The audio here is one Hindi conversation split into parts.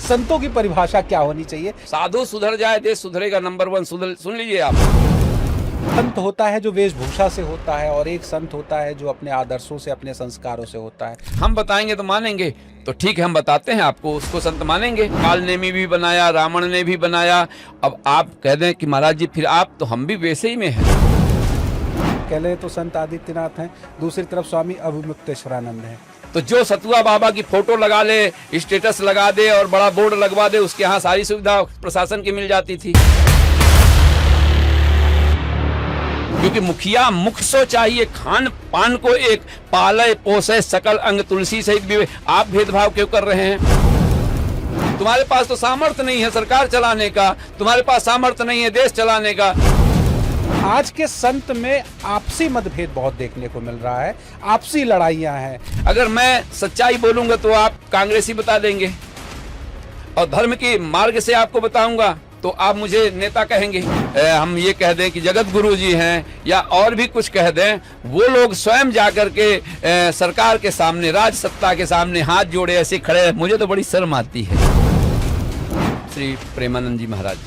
संतों की परिभाषा क्या होनी चाहिए? साधु सुधर जाए देश सुधरेगा, नंबर 1 सुन लीजिए आप। संत होता है जो वेशभूषा से होता है और एक संत होता है जो अपने आदर्शों से, अपने संस्कारों से होता है। हम बताएंगे तो मानेंगे, तो ठीक है हम बताते हैं आपको, उसको संत मानेंगे। काल ने भी बनाया, रावण ने भी बनाया। अब आप कह दें कि महाराज जी फिर आप, तो हम भी वैसे ही में हैं। पहले तो संत आदित्यनाथ हैं, दूसरी तरफ स्वामी अभिमुक्तेश्वरानंद हैं। तो जो सतुआ बाबा की फोटो लगा ले, स्टेटस लगा दे और बड़ा बोर्ड लगवा दे, उसके यहाँ सारी सुविधा प्रशासन की मिल जाती थी। क्योंकि मुखिया मुख सो चाहिए, खान पान को एक पाले पोसे सकल अंग तुलसी सहित भी। आप भेदभाव क्यों कर रहे हैं? तुम्हारे पास तो सामर्थ्य नहीं है सरकार चलाने का, तुम्हारे पास सामर्थ्य नहीं है देश चलाने का। आज के संत में आपसी मतभेद बहुत देखने को मिल रहा है, आपसी लड़ाइयां हैं। अगर मैं सच्चाई बोलूंगा तो आप कांग्रेसी बता देंगे, और धर्म की मार्ग से आपको बताऊंगा तो आप मुझे नेता कहेंगे। हम ये कह दें कि जगत गुरु जी हैं या और भी कुछ कह दें, वो लोग स्वयं जाकर के सरकार के सामने, राज सत्ता के सामने हाथ जोड़े ऐसे खड़े, मुझे तो बड़ी शर्म आती है। श्री प्रेमानंद जी महाराज।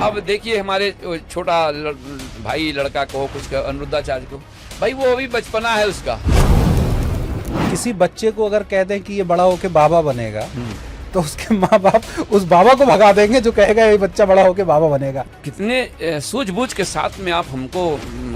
अब देखिए हमारे छोटा भाई लड़का को, कुछ अनिरुद्धाचार्य को, भाई वो अभी बचपना है उसका। किसी बच्चे को अगर कह दें कि ये बड़ा होके बाबा बनेगा, तो उसके माँ बाप उस बाबा को भगा देंगे जो कहेगा ये बच्चा बड़ा होके बाबा बनेगा। कितने सूझबूझ के साथ में आप हमको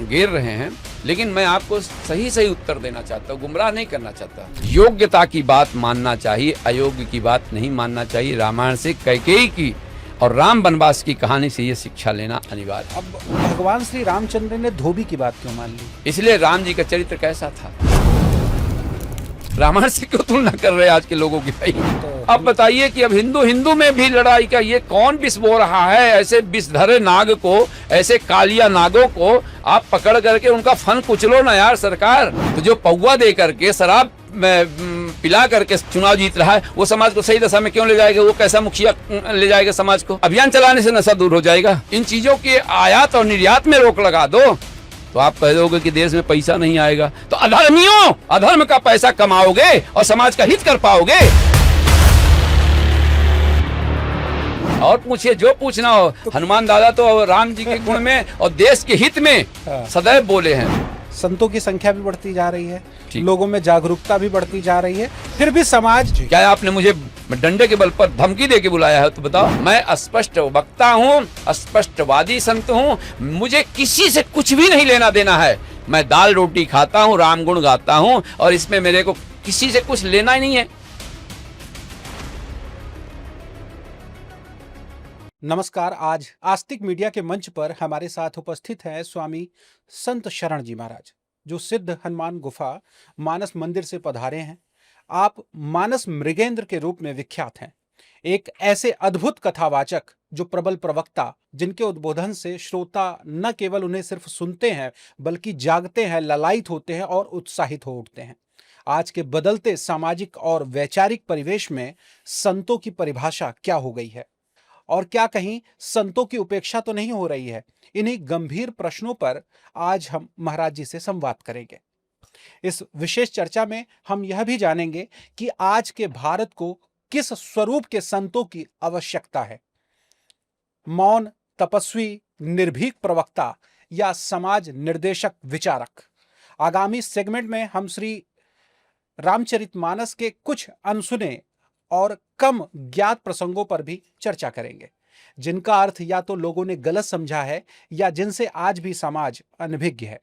घेर रहे हैं, लेकिन मैं आपको सही सही उत्तर देना चाहता हूँ, गुमराह नहीं करना चाहता। योग्यता की बात मानना चाहिए, अयोग्य की बात नहीं मानना चाहिए। रामायण से कैकेयी की और राम वनवास की कहानी से ये शिक्षा लेना अनिवार्य। अब भगवान श्री रामचंद्र ने धोबी की बात क्यों मान ली? इसलिए राम जी का चरित्र कैसा था, रामायण से क्यों तुलना कर रहे हैं आज के लोगों की भाई? अब बताइए कि अब हिंदू में भी लड़ाई का ये कौन विष बो रहा है? ऐसे विषधरे नाग को, ऐसे कालिया नागों को आप पकड़ करके उनका फन कुचलो ना यार सरकार। तो जो पौवा दे करके, शराब पिला करके चुनाव जीत रहा है, वो समाज को सही दशा में क्यों ले जाएगा? वो कैसा मुखिया ले जाएगा समाज को? अभियान चलाने से नशा दूर हो जाएगा। इन चीजों के आयात और निर्यात में रोक लगा दो तो आप कह दोगे कि देश में पैसा नहीं आएगा। तो अधर्मियों, अधर्म का पैसा कमाओगे और समाज का हित कर पाओगे। और पूछिए जो पूछना हो। हनुमान दादा तो राम जी के गुण में और देश के हित में सदैव बोले हैं। संतों की संख्या भी बढ़ती जा रही है, लोगों में जागरूकता भी बढ़ती जा रही है, फिर भी समाज। क्या आपने मुझे डंडे के बल पर धमकी दे के बुलाया है? तो बताओ। मैं अस्पष्ट वक्ता हूँ, अस्पष्टवादी संत हूँ, मुझे किसी से कुछ भी नहीं लेना देना है। मैं दाल रोटी खाता हूँ, राम गुण गाता हूँ, और इसमें मेरे को किसी से कुछ लेना ही नहीं है। नमस्कार। आज आस्तिक मीडिया के मंच पर हमारे साथ उपस्थित हैं स्वामी संत शरण जी महाराज, जो सिद्ध हनुमान गुफा मानस मंदिर से पधारे हैं। आप मानस मृगेंद्र के रूप में विख्यात हैं, एक ऐसे अद्भुत कथावाचक जो प्रबल प्रवक्ता, जिनके उद्बोधन से श्रोता न केवल उन्हें सिर्फ सुनते हैं बल्कि जागते हैं, ललायित होते हैं और उत्साहित हो उठते हैं। आज के बदलते सामाजिक और वैचारिक परिवेश में संतों की परिभाषा क्या हो गई है, और क्या कहीं संतों की उपेक्षा तो नहीं हो रही है? इन्हीं गंभीर प्रश्नों पर आज हम महाराज जी से संवाद करेंगे। इस विशेष चर्चा में हम यह भी जानेंगे कि आज के भारत को किस स्वरूप के संतों की आवश्यकता है। मौन तपस्वी, निर्भीक प्रवक्ता या समाज निर्देशक विचारक। आगामी सेगमेंट में हम श्री रामचरितमानस के कुछ अनसुने और कम ज्ञात प्रसंगों पर भी चर्चा करेंगे, जिनका अर्थ या तो लोगों ने गलत समझा है या जिनसे आज भी समाज अनभिज्ञ है।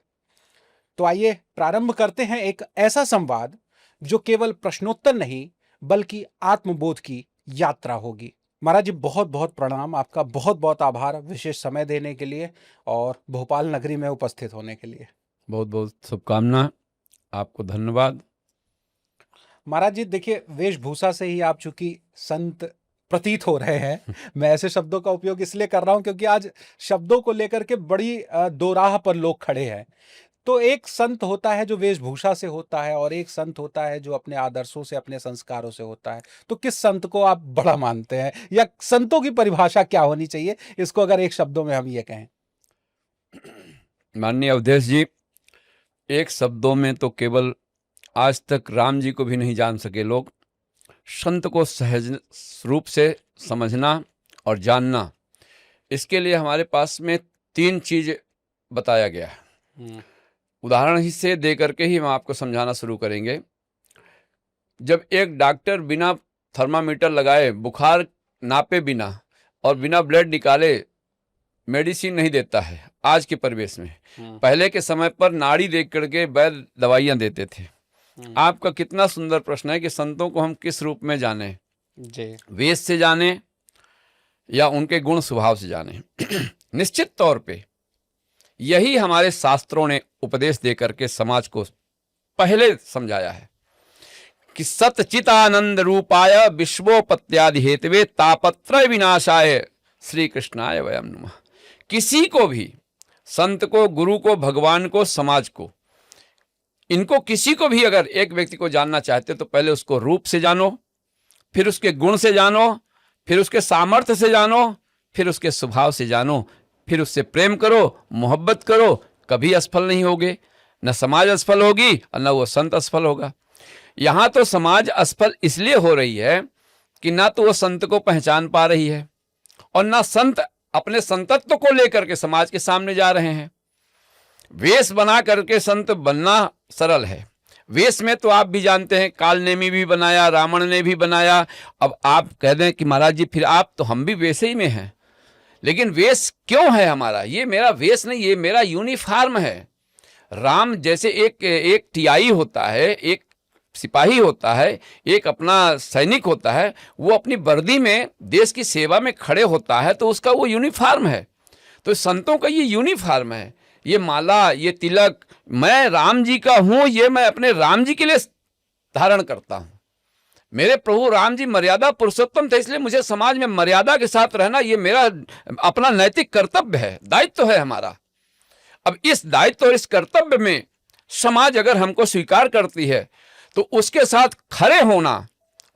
तो आइए प्रारंभ करते हैं एक ऐसा संवाद जो केवल प्रश्नोत्तर नहीं बल्कि आत्मबोध की यात्रा होगी। महाराज जी, बहुत बहुत प्रणाम, आपका बहुत बहुत आभार विशेष समय देने के लिए और भोपाल नगरी में उपस्थित होने के लिए। बहुत बहुत शुभकामना, आपको धन्यवाद। महाराज जी, देखिए, वेशभूषा से ही आप चूंकि संत प्रतीत हो रहे हैं। मैं ऐसे शब्दों का उपयोग इसलिए कर रहा हूं क्योंकि आज शब्दों को लेकर के बड़ी दोराह पर लोग खड़े हैं। तो एक संत होता है जो वेशभूषा से होता है और एक संत होता है जो अपने आदर्शों से, अपने संस्कारों से होता है। तो किस संत को आप बड़ा मानते हैं, या संतों की परिभाषा क्या होनी चाहिए, इसको अगर एक शब्दों में हम ये कहें? माननीय अवधेश जी, एक शब्दों में तो केवल आज तक राम जी को भी नहीं जान सके लोग, संत को सहज रूप से समझना और जानना, इसके लिए हमारे पास में 3 चीज बताया गया है। उदाहरण ही से दे करके ही हम आपको समझाना शुरू करेंगे। जब एक डॉक्टर बिना थर्मामीटर लगाए, बुखार नापे बिना और बिना ब्लड निकाले मेडिसिन नहीं देता है आज के परिवेश में। पहले के समय पर नाड़ी देख करके वैद्य दवाइयां देते थे। आपका कितना सुंदर प्रश्न है कि संतों को हम किस रूप में जाने जी, वेश से जाने या उनके गुण स्वभाव से जाने। निश्चित तौर पे यही हमारे शास्त्रों ने उपदेश दे करके समाज को पहले समझाया है कि सतचितानंद रूपाय विश्वोपत्यादि हेतवे तापत्रय विनाशाय श्री कृष्णाय वयम नमः। किसी को भी, संत को, गुरु को, भगवान को, समाज को, इनको किसी को भी अगर एक व्यक्ति को जानना चाहते तो पहले उसको रूप से जानो, फिर उसके गुण से जानो, फिर उसके सामर्थ्य से जानो, फिर उसके स्वभाव से जानो, फिर उससे प्रेम करो, मोहब्बत करो। कभी असफल नहीं होगे, न समाज असफल होगी और न वो संत असफल होगा। यहां तो समाज असफल इसलिए हो रही है कि ना तो वो संत को पहचान पा रही है और ना संत अपने संतत्व को लेकर के समाज के सामने जा रहे हैं। वेश बना करके संत बनना सरल है। वेश में तो आप भी जानते हैं, काल ने भी बनाया, रावण ने भी बनाया। अब आप कह दें कि महाराज जी फिर आप तो हम भी वैसे ही में हैं, लेकिन वेश क्यों है हमारा? ये मेरा वेश नहीं, ये मेरा यूनिफॉर्म है। राम जैसे एक टीआई होता है, एक सिपाही होता है, एक अपना सैनिक होता है, वो अपनी वर्दी में देश की सेवा में खड़े होता है तो उसका वो यूनिफॉर्म है। तो संतों का ये यूनिफॉर्म है, ये माला, ये तिलक, मैं राम जी का हूं, ये मैं अपने राम जी के लिए धारण करता हूं। मेरे प्रभु राम जी मर्यादा पुरुषोत्तम थे, इसलिए मुझे समाज में मर्यादा के साथ रहना ये मेरा अपना नैतिक कर्तव्य है, दायित्व है हमारा। अब इस दायित्व और इस कर्तव्य में समाज अगर हमको स्वीकार करती है तो उसके साथ खड़े होना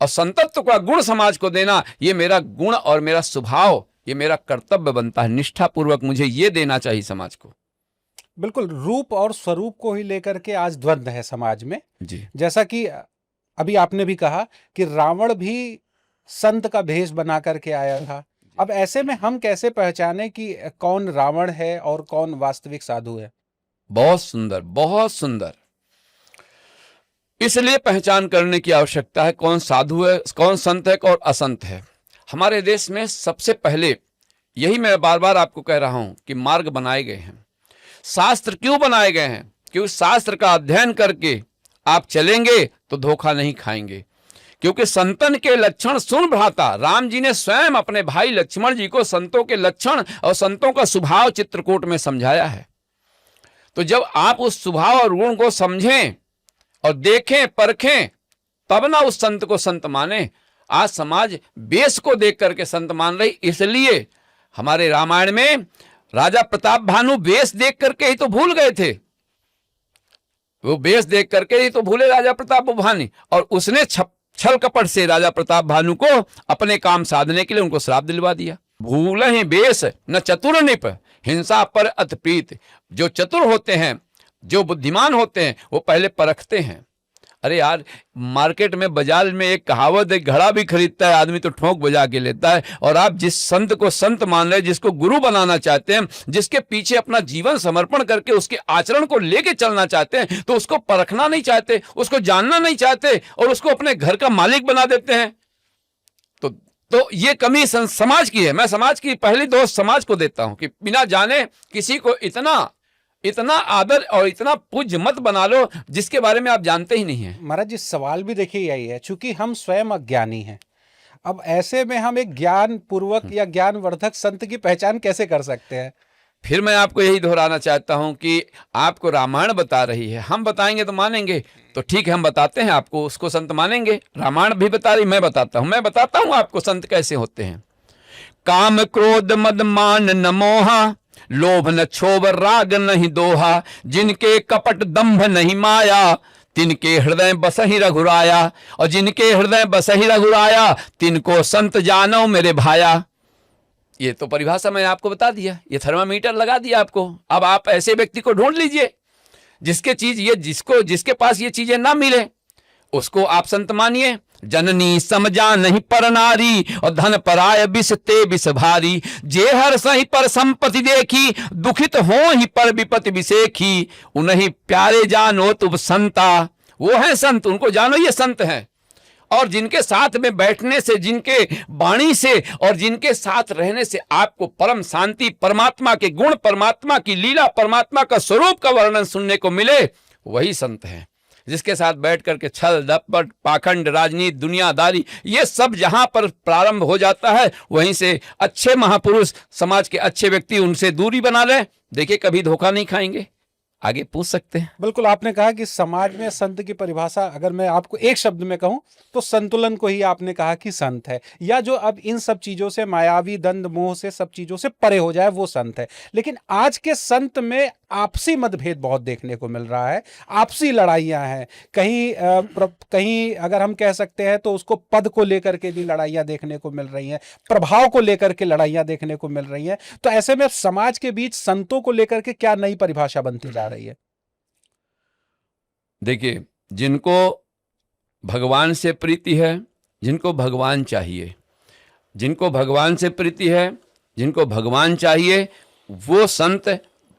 और संतत्व का गुण समाज को देना, ये मेरा गुण और मेरा स्वभाव, ये मेरा कर्तव्य बनता है। निष्ठापूर्वक मुझे ये देना चाहिए समाज को। बिल्कुल, रूप और स्वरूप को ही लेकर के आज द्वंद्व है समाज में जी। जैसा कि अभी आपने भी कहा कि रावण भी संत का भेष बना करके आया था। अब ऐसे में हम कैसे पहचाने कि कौन रावण है और कौन वास्तविक साधु है? बहुत सुंदर, बहुत सुंदर। इसलिए पहचान करने की आवश्यकता है कौन साधु है, कौन संत है, कौन असंत है। हमारे देश में सबसे पहले, यही मैं बार बार आपको कह रहा हूं कि मार्ग बनाए गए हैं। शास्त्र क्यों बनाए गए हैं? क्योंकि शास्त्र का अध्ययन करके आप चलेंगे तो धोखा नहीं खाएंगे। क्योंकि संतन के लक्षण सुन भ्राता, राम जी ने स्वयं अपने भाई लक्ष्मण जी को संतों के लक्षण और संतों का स्वभाव चित्रकूट में समझाया है। तो जब आप उस स्वभाव और गुण को समझें और देखें, परखें, तब ना उस संत को संत माने। आज समाज वेश को देख करके संत मान रही। इसलिए हमारे रामायण में राजा प्रताप भानु वेश देख करके ही तो भूल गए थे। वो वेश देख करके ही तो भूले राजा प्रताप भानु, और उसने छल कपट से राजा प्रताप भानु को अपने काम साधने के लिए उनको श्राप दिलवा दिया। भूल ही वेश न चतुर निप, हिंसा पर अत प्रीत। जो चतुर होते हैं, जो बुद्धिमान होते हैं, वो पहले परखते हैं। अरे यार, मार्केट में, बाजार में एक कहावत है, घड़ा भी खरीदता है आदमी तो ठोंक बजा के लेता है। और आप जिस संत को संत मान रहे हैं, जिसको गुरु बनाना चाहते हैं, जिसके पीछे अपना जीवन समर्पण करके उसके आचरण को लेके चलना चाहते हैं, तो उसको परखना नहीं चाहते, उसको जानना नहीं चाहते और उसको अपने घर का मालिक बना देते हैं। तो ये कमी समाज की है। मैं समाज की पहली दोष समाज को देता हूं कि बिना जाने किसी को इतना आदर और इतना पूज्य मत बना लो जिसके बारे में आप जानते ही नहीं हैं। महाराज जी, सवाल भी देखिए यही है, चूंकि हम स्वयं अज्ञानी हैं। अब ऐसे में हम एक ज्ञान पूर्वक या ज्ञानवर्धक संत की पहचान कैसे कर सकते हैं? फिर मैं आपको यही दोहराना चाहता हूं कि आपको रामायण बता रही है, हम बताएंगे तो मानेंगे, तो ठीक है हम बताते हैं आपको, उसको संत मानेंगे। रामायण भी बता रही, मैं बताता हूं आपको संत कैसे होते हैं। काम क्रोध मद मान न मोहा, लोभ न क्षोभ राग नहीं दोहा, जिनके कपट दंभ नहीं माया, तिनके हृदय बसहि रघुराया। और जिनके हृदय बसहि रघुराया, तिनको संत जानो मेरे भाया। ये तो परिभाषा मैं आपको बता दिया, ये थर्मामीटर लगा दिया आपको। अब आप ऐसे व्यक्ति को ढूंढ लीजिए जिसके पास ये चीजें ना मिले, उसको आप संत मानिए। जननी समझा नहीं पर नारी, और धन पराय विष ते विष भारी। जे हर सही पर संपत्ति देखी, दुखित हो ही पर विपत्ति विसेखी। उन्हीं प्यारे जानो तुम संता, वो है संत, उनको जानो ये संत हैं। और जिनके साथ में बैठने से, जिनके वाणी से और जिनके साथ रहने से आपको परम शांति, परमात्मा के गुण, परमात्मा की लीला, परमात्मा का स्वरूप का वर्णन सुनने को मिले, वही संत हैं। जिसके साथ बैठ करके छल, दपट, पाखंड, राजनीति, दुनियादारी, ये सब जहां पर प्रारंभ हो जाता है, वहीं से अच्छे महापुरुष, समाज के अच्छे व्यक्ति, उनसे दूरी बना लें। देखिए, कभी धोखा नहीं खाएंगे। आगे पूछ सकते हैं। बिल्कुल, आपने कहा कि समाज में संत की परिभाषा अगर मैं आपको एक शब्द में कहूं तो संतुलन को ही आपने कहा कि संत है, या जो अब इन सब चीजों से, मायावी द्वंद मोह से, सब चीजों से परे हो जाए, वो संत है। लेकिन आज के संत में आपसी मतभेद बहुत देखने को मिल रहा है, आपसी लड़ाइयां हैं। कहीं अगर हम कह सकते हैं तो उसको पद को लेकर के भी लड़ाइयां देखने को मिल रही हैं, प्रभाव को लेकर के लड़ाइयां देखने को मिल रही हैं। तो ऐसे में समाज के बीच संतों को लेकर के क्या नई परिभाषा बनती जा रही है? देखिए, जिनको भगवान से प्रीति है, जिनको भगवान चाहिए, जिनको भगवान से प्रीति है, जिनको भगवान चाहिए, वो संत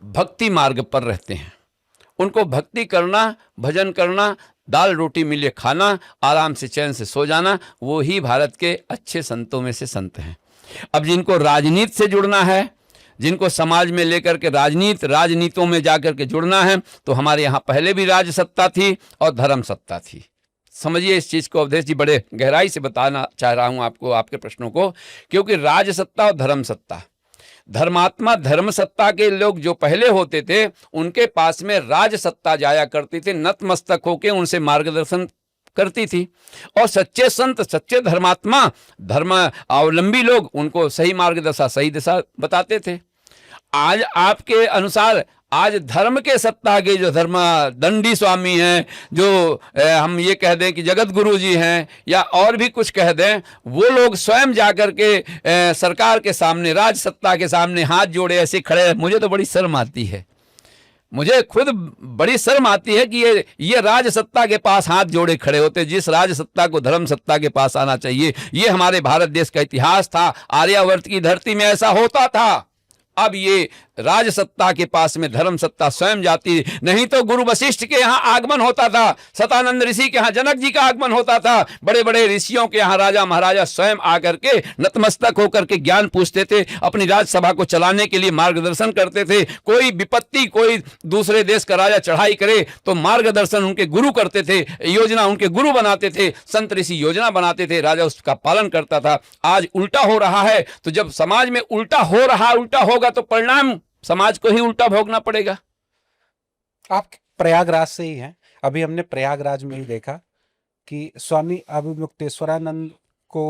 भक्ति मार्ग पर रहते हैं। उनको भक्ति करना, भजन करना, दाल रोटी मिले खाना, आराम से चैन से सो जाना, वो ही भारत के अच्छे संतों में से संत हैं। अब जिनको राजनीति से जुड़ना है, जिनको समाज में लेकर के राजनीतियों में जाकर के जुड़ना है, तो हमारे यहाँ पहले भी राज सत्ता थी और धर्म सत्ता थी। समझिए इस चीज़ को अवधेश जी, बड़े गहराई से बताना चाह रहा हूँ आपको, आपके प्रश्नों को, क्योंकि राज सत्ता और धर्म सत्ता, धर्मात्मा धर्म सत्ता के लोग जो पहले होते थे, उनके पास में राज सत्ता जाया करती थी, नतमस्तक होकर उनसे मार्गदर्शन करती थी। और सच्चे संत, सच्चे धर्मात्मा, धर्म अवलंबी लोग उनको सही मार्गदर्शन, सही दिशा बताते थे। आज आपके अनुसार, आज धर्म के सत्ता के जो धर्म दंडी स्वामी हैं, जो हम ये कह दें कि जगत गुरु जी हैं, या और भी कुछ कह दें, वो लोग स्वयं जाकर के सरकार के सामने, राज सत्ता के सामने हाथ जोड़े ऐसे खड़े। मुझे तो बड़ी शर्म आती है, मुझे खुद बड़ी शर्म आती है कि ये राज सत्ता के पास हाथ जोड़े खड़े होते। जिस राज सत्ता को धर्म सत्ता के पास आना चाहिए, ये हमारे भारत देश का इतिहास था। आर्यावर्त की धरती में ऐसा होता था। अब ये राज सत्ता के पास में धर्म सत्ता स्वयं जाती। नहीं तो गुरु वशिष्ठ के यहाँ आगमन होता था, सतानंद ऋषि के यहाँ जनक जी का आगमन होता था, बड़े बड़े ऋषियों के यहाँ राजा महाराजा स्वयं आकर के नतमस्तक होकर के ज्ञान पूछते थे, अपनी राजसभा को चलाने के लिए मार्गदर्शन करते थे। कोई विपत्ति, कोई दूसरे देश का राजा चढ़ाई करे तो मार्गदर्शन उनके गुरु करते थे, योजना उनके गुरु बनाते थे, संत ऋषि योजना बनाते थे, राजा उसका पालन करता था। आज उल्टा हो रहा है। तो जब समाज में उल्टा हो रहा, उल्टा होगा तो परिणाम समाज को ही उल्टा भोगना पड़ेगा। आप प्रयागराज से ही हैं। अभी हमने प्रयागराज में ही देखा कि स्वामी अभिमुक्तेश्वरानंद को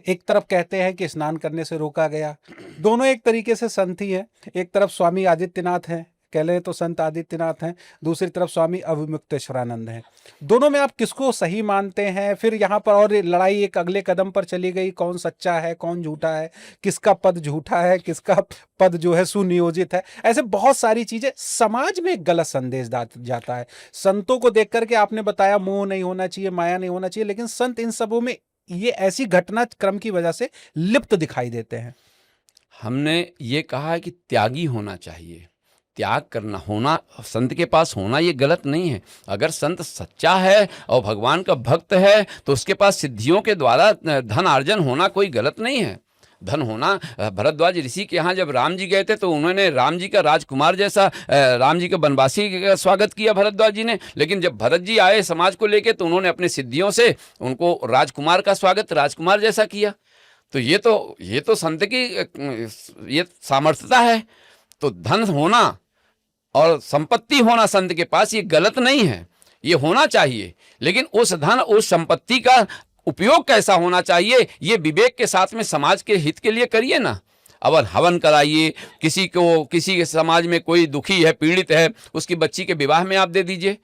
एक तरफ कहते हैं कि स्नान करने से रोका गया। दोनों एक तरीके से संत ही हैं। एक तरफ स्वामी आदित्यनाथ हैं, कह लें तो संत आदित्यनाथ हैं, दूसरी तरफ स्वामी अभिमुक्तेश्वरानंद हैं। दोनों में आप किसको सही मानते हैं? फिर यहाँ पर और लड़ाई एक अगले कदम पर चली गई, कौन सच्चा है, कौन झूठा है, किसका पद झूठा है, किसका पद जो है सुनियोजित है। ऐसे बहुत सारी चीजें समाज में एक गलत संदेश जाता है। संतों को देख करके आपने बताया मोह नहीं होना चाहिए, माया नहीं होना चाहिए, लेकिन संत इन सबों में ये ऐसी घटनाक्रम की वजह से लिप्त दिखाई देते हैं। हमने ये कहा है कि त्यागी होना चाहिए, त्याग करना, होना संत के पास होना ये गलत नहीं है। अगर संत सच्चा है और भगवान का भक्त है तो उसके पास सिद्धियों के द्वारा धन अर्जन होना कोई गलत नहीं है। धन होना, भरद्वाज ऋषि के यहाँ जब राम जी गए थे तो उन्होंने राम जी का राजकुमार जैसा, राम जी के वनवासी का स्वागत किया भरद्वाज जी ने। लेकिन जब भरत जी आए समाज को लेके तो उन्होंने अपने सिद्धियों से उनको राजकुमार का स्वागत राजकुमार जैसा किया। तो ये तो संत की ये सामर्थ्यता है। तो धन होना और संपत्ति होना संत के पास ये गलत नहीं है, ये होना चाहिए। लेकिन उस धन, उस संपत्ति का उपयोग कैसा होना चाहिए, ये विवेक के साथ में समाज के हित के लिए करिए ना। अवन हवन कराइए, किसी के समाज में कोई दुखी है, पीड़ित है, उसकी बच्ची के विवाह में आप दे दीजिए।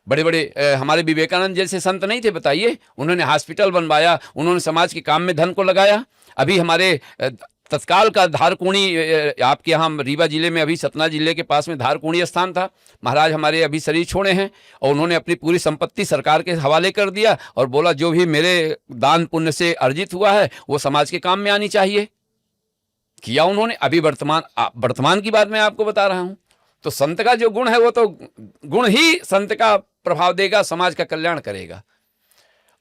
बड़े बड़े हमारे विवेकानंद जैसे संत नहीं थे, बताइए, उन्होंने हॉस्पिटल बनवाया, उन्होंने समाज के काम में धन को लगाया। अभी हमारे तत्काल का धारकुणी, आपके यहाँ रीवा जिले में, अभी सतना जिले के पास में धारकुणी स्थान था। महाराज हमारे अभी शरीर छोड़े हैं और उन्होंने अपनी पूरी संपत्ति सरकार के हवाले कर दिया और बोला जो भी मेरे दान पुण्य से अर्जित हुआ है वो समाज के काम में आनी चाहिए। किया उन्होंने। अभी वर्तमान की बात मैं आपको बता रहा हूं। तो संत का जो गुण है वो तो गुण ही संत का प्रभाव देगा, समाज का कल्याण करेगा।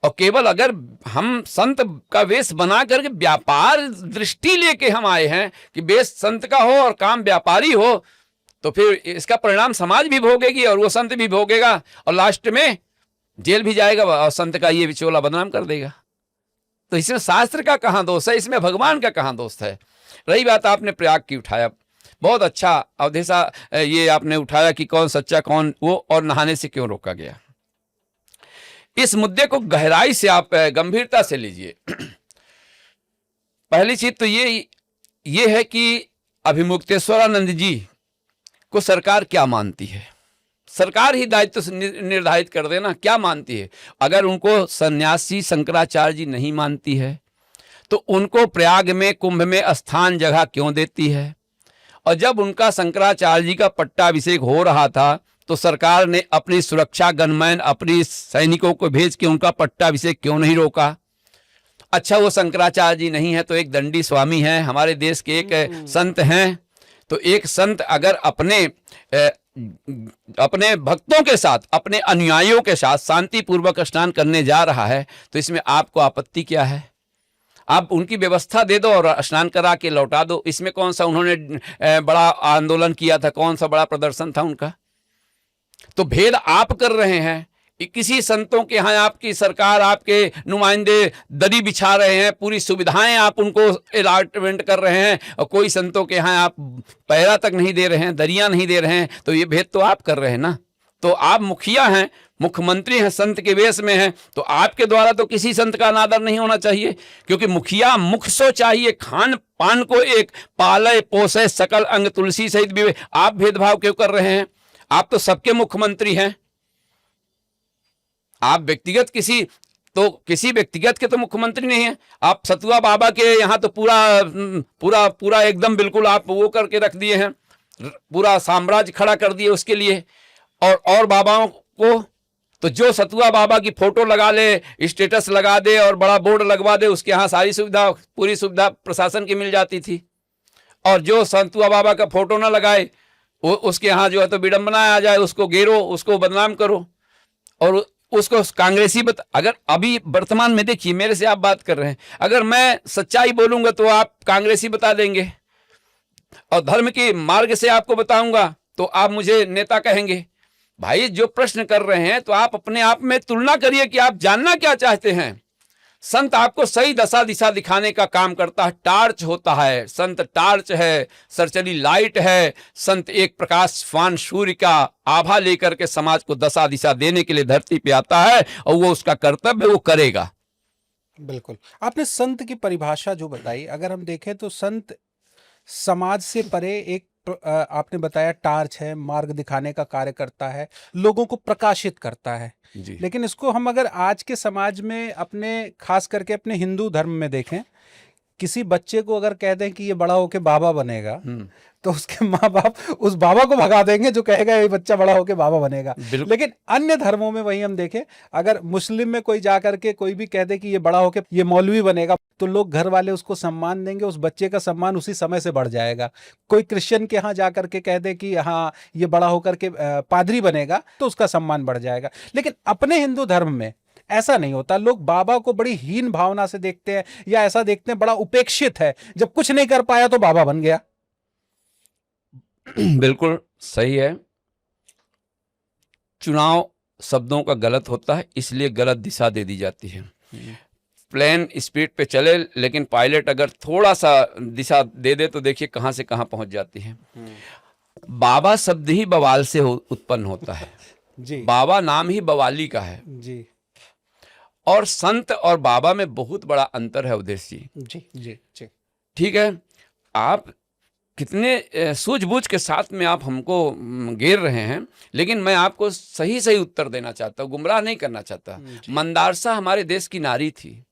और केवल अगर हम संत का वेश बना करके व्यापार दृष्टि लेके हम आए हैं कि वेश संत का हो और काम व्यापारी हो, तो फिर इसका परिणाम समाज भी भोगेगी और वो संत भी भोगेगा और लास्ट में जेल भी जाएगा और संत का ये विचोला बदनाम कर देगा। तो इसमें शास्त्र का कहाँ दोष है, इसमें भगवान का कहाँ दोष है। रही बात आपने प्रयाग की उठाया, बहुत अच्छा अवधेशा ये आपने उठाया कि कौन सच्चा कौन वो और नहाने से क्यों रोका गया। इस मुद्दे को गहराई से आप गंभीरता से लीजिए। पहली चीज तो ये है कि अभिमुक्तेश्वरानंद जी को सरकार क्या मानती है। सरकार ही दायित्व निर्धारित कर देना क्या मानती है। अगर उनको सन्यासी शंकराचार्य जी नहीं मानती है तो उनको प्रयाग में कुंभ में स्थान जगह क्यों देती है। और जब उनका शंकराचार्य जी का पट्टाभिषेक हो रहा था तो सरकार ने अपनी सुरक्षा गनमैन अपनी सैनिकों को भेज के उनका पट्टाभिषेक क्यों नहीं रोका। अच्छा वो शंकराचार्य जी नहीं है तो एक दंडी स्वामी है, हमारे देश के एक संत हैं। तो एक संत अगर अपने भक्तों के साथ अपने अनुयायियों के साथ शांतिपूर्वक स्नान करने जा रहा है तो इसमें आपको आपत्ति क्या है। आप उनकी व्यवस्था दे दो और स्नान करा के लौटा दो। इसमें कौन सा उन्होंने बड़ा आंदोलन किया था, कौन सा बड़ा प्रदर्शन था उनका। तो भेद आप कर रहे हैं। किसी संतों के यहाँ आपकी सरकार, आपके नुमाइंदे दरी बिछा रहे हैं, पूरी सुविधाएं आप उनको अलॉटमेंट कर रहे हैं और कोई संतों के यहाँ आप पहरा तक नहीं दे रहे हैं, दरिया नहीं दे रहे हैं। तो ये भेद तो आप कर रहे हैं ना। तो आप मुखिया हैं, मुख्यमंत्री हैं, संत के वेश में हैं, तो आपके द्वारा तो किसी संत का अनादर नहीं होना चाहिए। क्योंकि मुखिया मुख सो चाहिए, खान पान को एक पाले पोसे सकल अंग तुलसी सहित भी। आप भेदभाव क्यों कर रहे हैं। आप तो सबके मुख्यमंत्री हैं। आप व्यक्तिगत किसी व्यक्तिगत के तो मुख्यमंत्री नहीं है। आप सतुआ बाबा के यहाँ तो पूरा एकदम बिल्कुल आप वो करके रख दिए हैं, पूरा साम्राज्य खड़ा कर दिए उसके लिए। और बाबाओं को तो जो सतुआ बाबा की फोटो लगा ले, स्टेटस लगा दे और बड़ा बोर्ड लगवा दे, उसके यहाँ सारी सुविधा, पूरी सुविधा प्रशासन की मिल जाती थी। और जो सतुआ बाबा का फोटो ना लगाए उसके यहाँ जो है तो विडंबना आ जाए, उसको घेरो, उसको बदनाम करो और उसको कांग्रेसी अगर अभी वर्तमान में देखिए, मेरे से आप बात कर रहे हैं, अगर मैं सच्चाई बोलूंगा तो आप कांग्रेसी बता देंगे और धर्म के मार्ग से आपको बताऊंगा तो आप मुझे नेता कहेंगे। भाई जो प्रश्न कर रहे हैं तो आप अपने आप में तुलना करिए कि आप जानना क्या चाहते हैं। संत आपको सही दशा दिशा दिखाने का काम करता है, टार्च होता है। संत टार्च है, सरचली लाइट है। संत एक प्रकाशवान सूर्य का आभा लेकर के समाज को दशा दिशा देने के लिए धरती पे आता है और वो उसका कर्तव्य वो करेगा। बिल्कुल। आपने संत की परिभाषा जो बताई, अगर हम देखें तो संत समाज से परे एक आपने बताया टार्च है, मार्ग दिखाने का कार्य करता है, लोगों को प्रकाशित करता है। लेकिन इसको हम अगर आज के समाज में अपने खास करके अपने हिंदू धर्म में देखें, किसी बच्चे को अगर कह दें कि ये बड़ा होके बाबा बनेगा तो उसके माँ बाप उस बाबा को भगा देंगे जो कहेगा ये बच्चा बड़ा होके बाबा बनेगा। लेकिन अन्य धर्मों में वही हम देखें, अगर मुस्लिम में कोई जा करके कोई भी कह दे कि ये बड़ा होके ये मौलवी बनेगा तो लोग घर वाले उसको सम्मान देंगे, उस बच्चे का सम्मान उसी समय से बढ़ जाएगा। कोई क्रिश्चियन के यहाँ जा करके कह दे कि हाँ ये बड़ा होकर के पादरी बनेगा तो उसका सम्मान बढ़ जाएगा। लेकिन अपने हिंदू धर्म में ऐसा नहीं होता। लोग बाबा को बड़ी हीन भावना से देखते हैं या ऐसा देखते हैं बड़ा उपेक्षित है, जब कुछ नहीं कर पाया तो बाबा बन गया। बिल्कुल सही है। चुनाव शब्दों का गलत होता है, इसलिए गलत दिशा दे दी जाती है। प्लेन स्पीड पे चले लेकिन पायलट अगर थोड़ा सा दिशा दे दे तो देखिए कहां से कहां पहुंच जाती है। बाबा शब्द ही बवाल से उत्पन्न होता है जी। बाबा नाम ही बवाली का है जी। और संत और बाबा में बहुत बड़ा अंतर है उद्देश्य जी। जी जी ठीक है। आप कितने सूझबूझ के साथ में आप हमको घेर रहे हैं, लेकिन मैं आपको सही सही उत्तर देना चाहता हूँ, गुमराह नहीं करना चाहता। मंदारसा हमारे देश की नारी थी।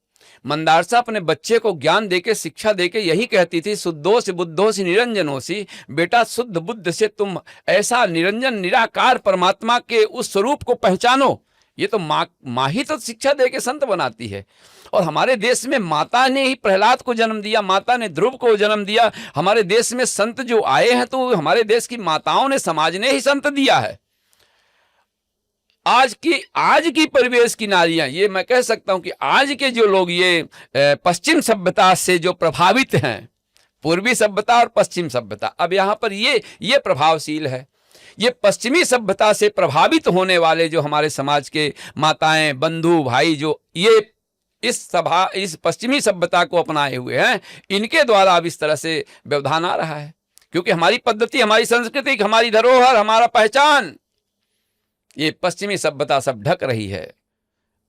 मंदारसा अपने बच्चे को ज्ञान देके, शिक्षा देके यही कहती थी, शुद्धोसि बुद्धोसि निरंजनोसि, बेटा शुद्ध बुद्ध से तुम ऐसा निरंजन निराकार परमात्मा के उस स्वरूप को पहचानो। ये तो माँ ही तो शिक्षा दे के संत बनाती है। और हमारे देश में माता ने ही प्रहलाद को जन्म दिया, माता ने ध्रुव को जन्म दिया। हमारे देश में संत जो आए हैं तो हमारे देश की माताओं ने, समाज ने ही संत दिया है। आज की परिवेश की नारियां, ये मैं कह सकता हूं कि आज के जो लोग ये पश्चिम सभ्यता से जो प्रभावित हैं, पूर्वी सभ्यता और पश्चिम सभ्यता, अब यहां पर ये प्रभावशील है। ये पश्चिमी सभ्यता से प्रभावित होने वाले जो हमारे समाज के माताएं, बंधु, भाई, जो ये इस पश्चिमी सभ्यता को अपनाए हुए हैं, इनके द्वारा अब इस तरह से व्यवधान आ रहा है। क्योंकि हमारी पद्धति, हमारी संस्कृति, हमारी धरोहर, हमारा पहचान, ये पश्चिमी सभ्यता सब ढक रही है।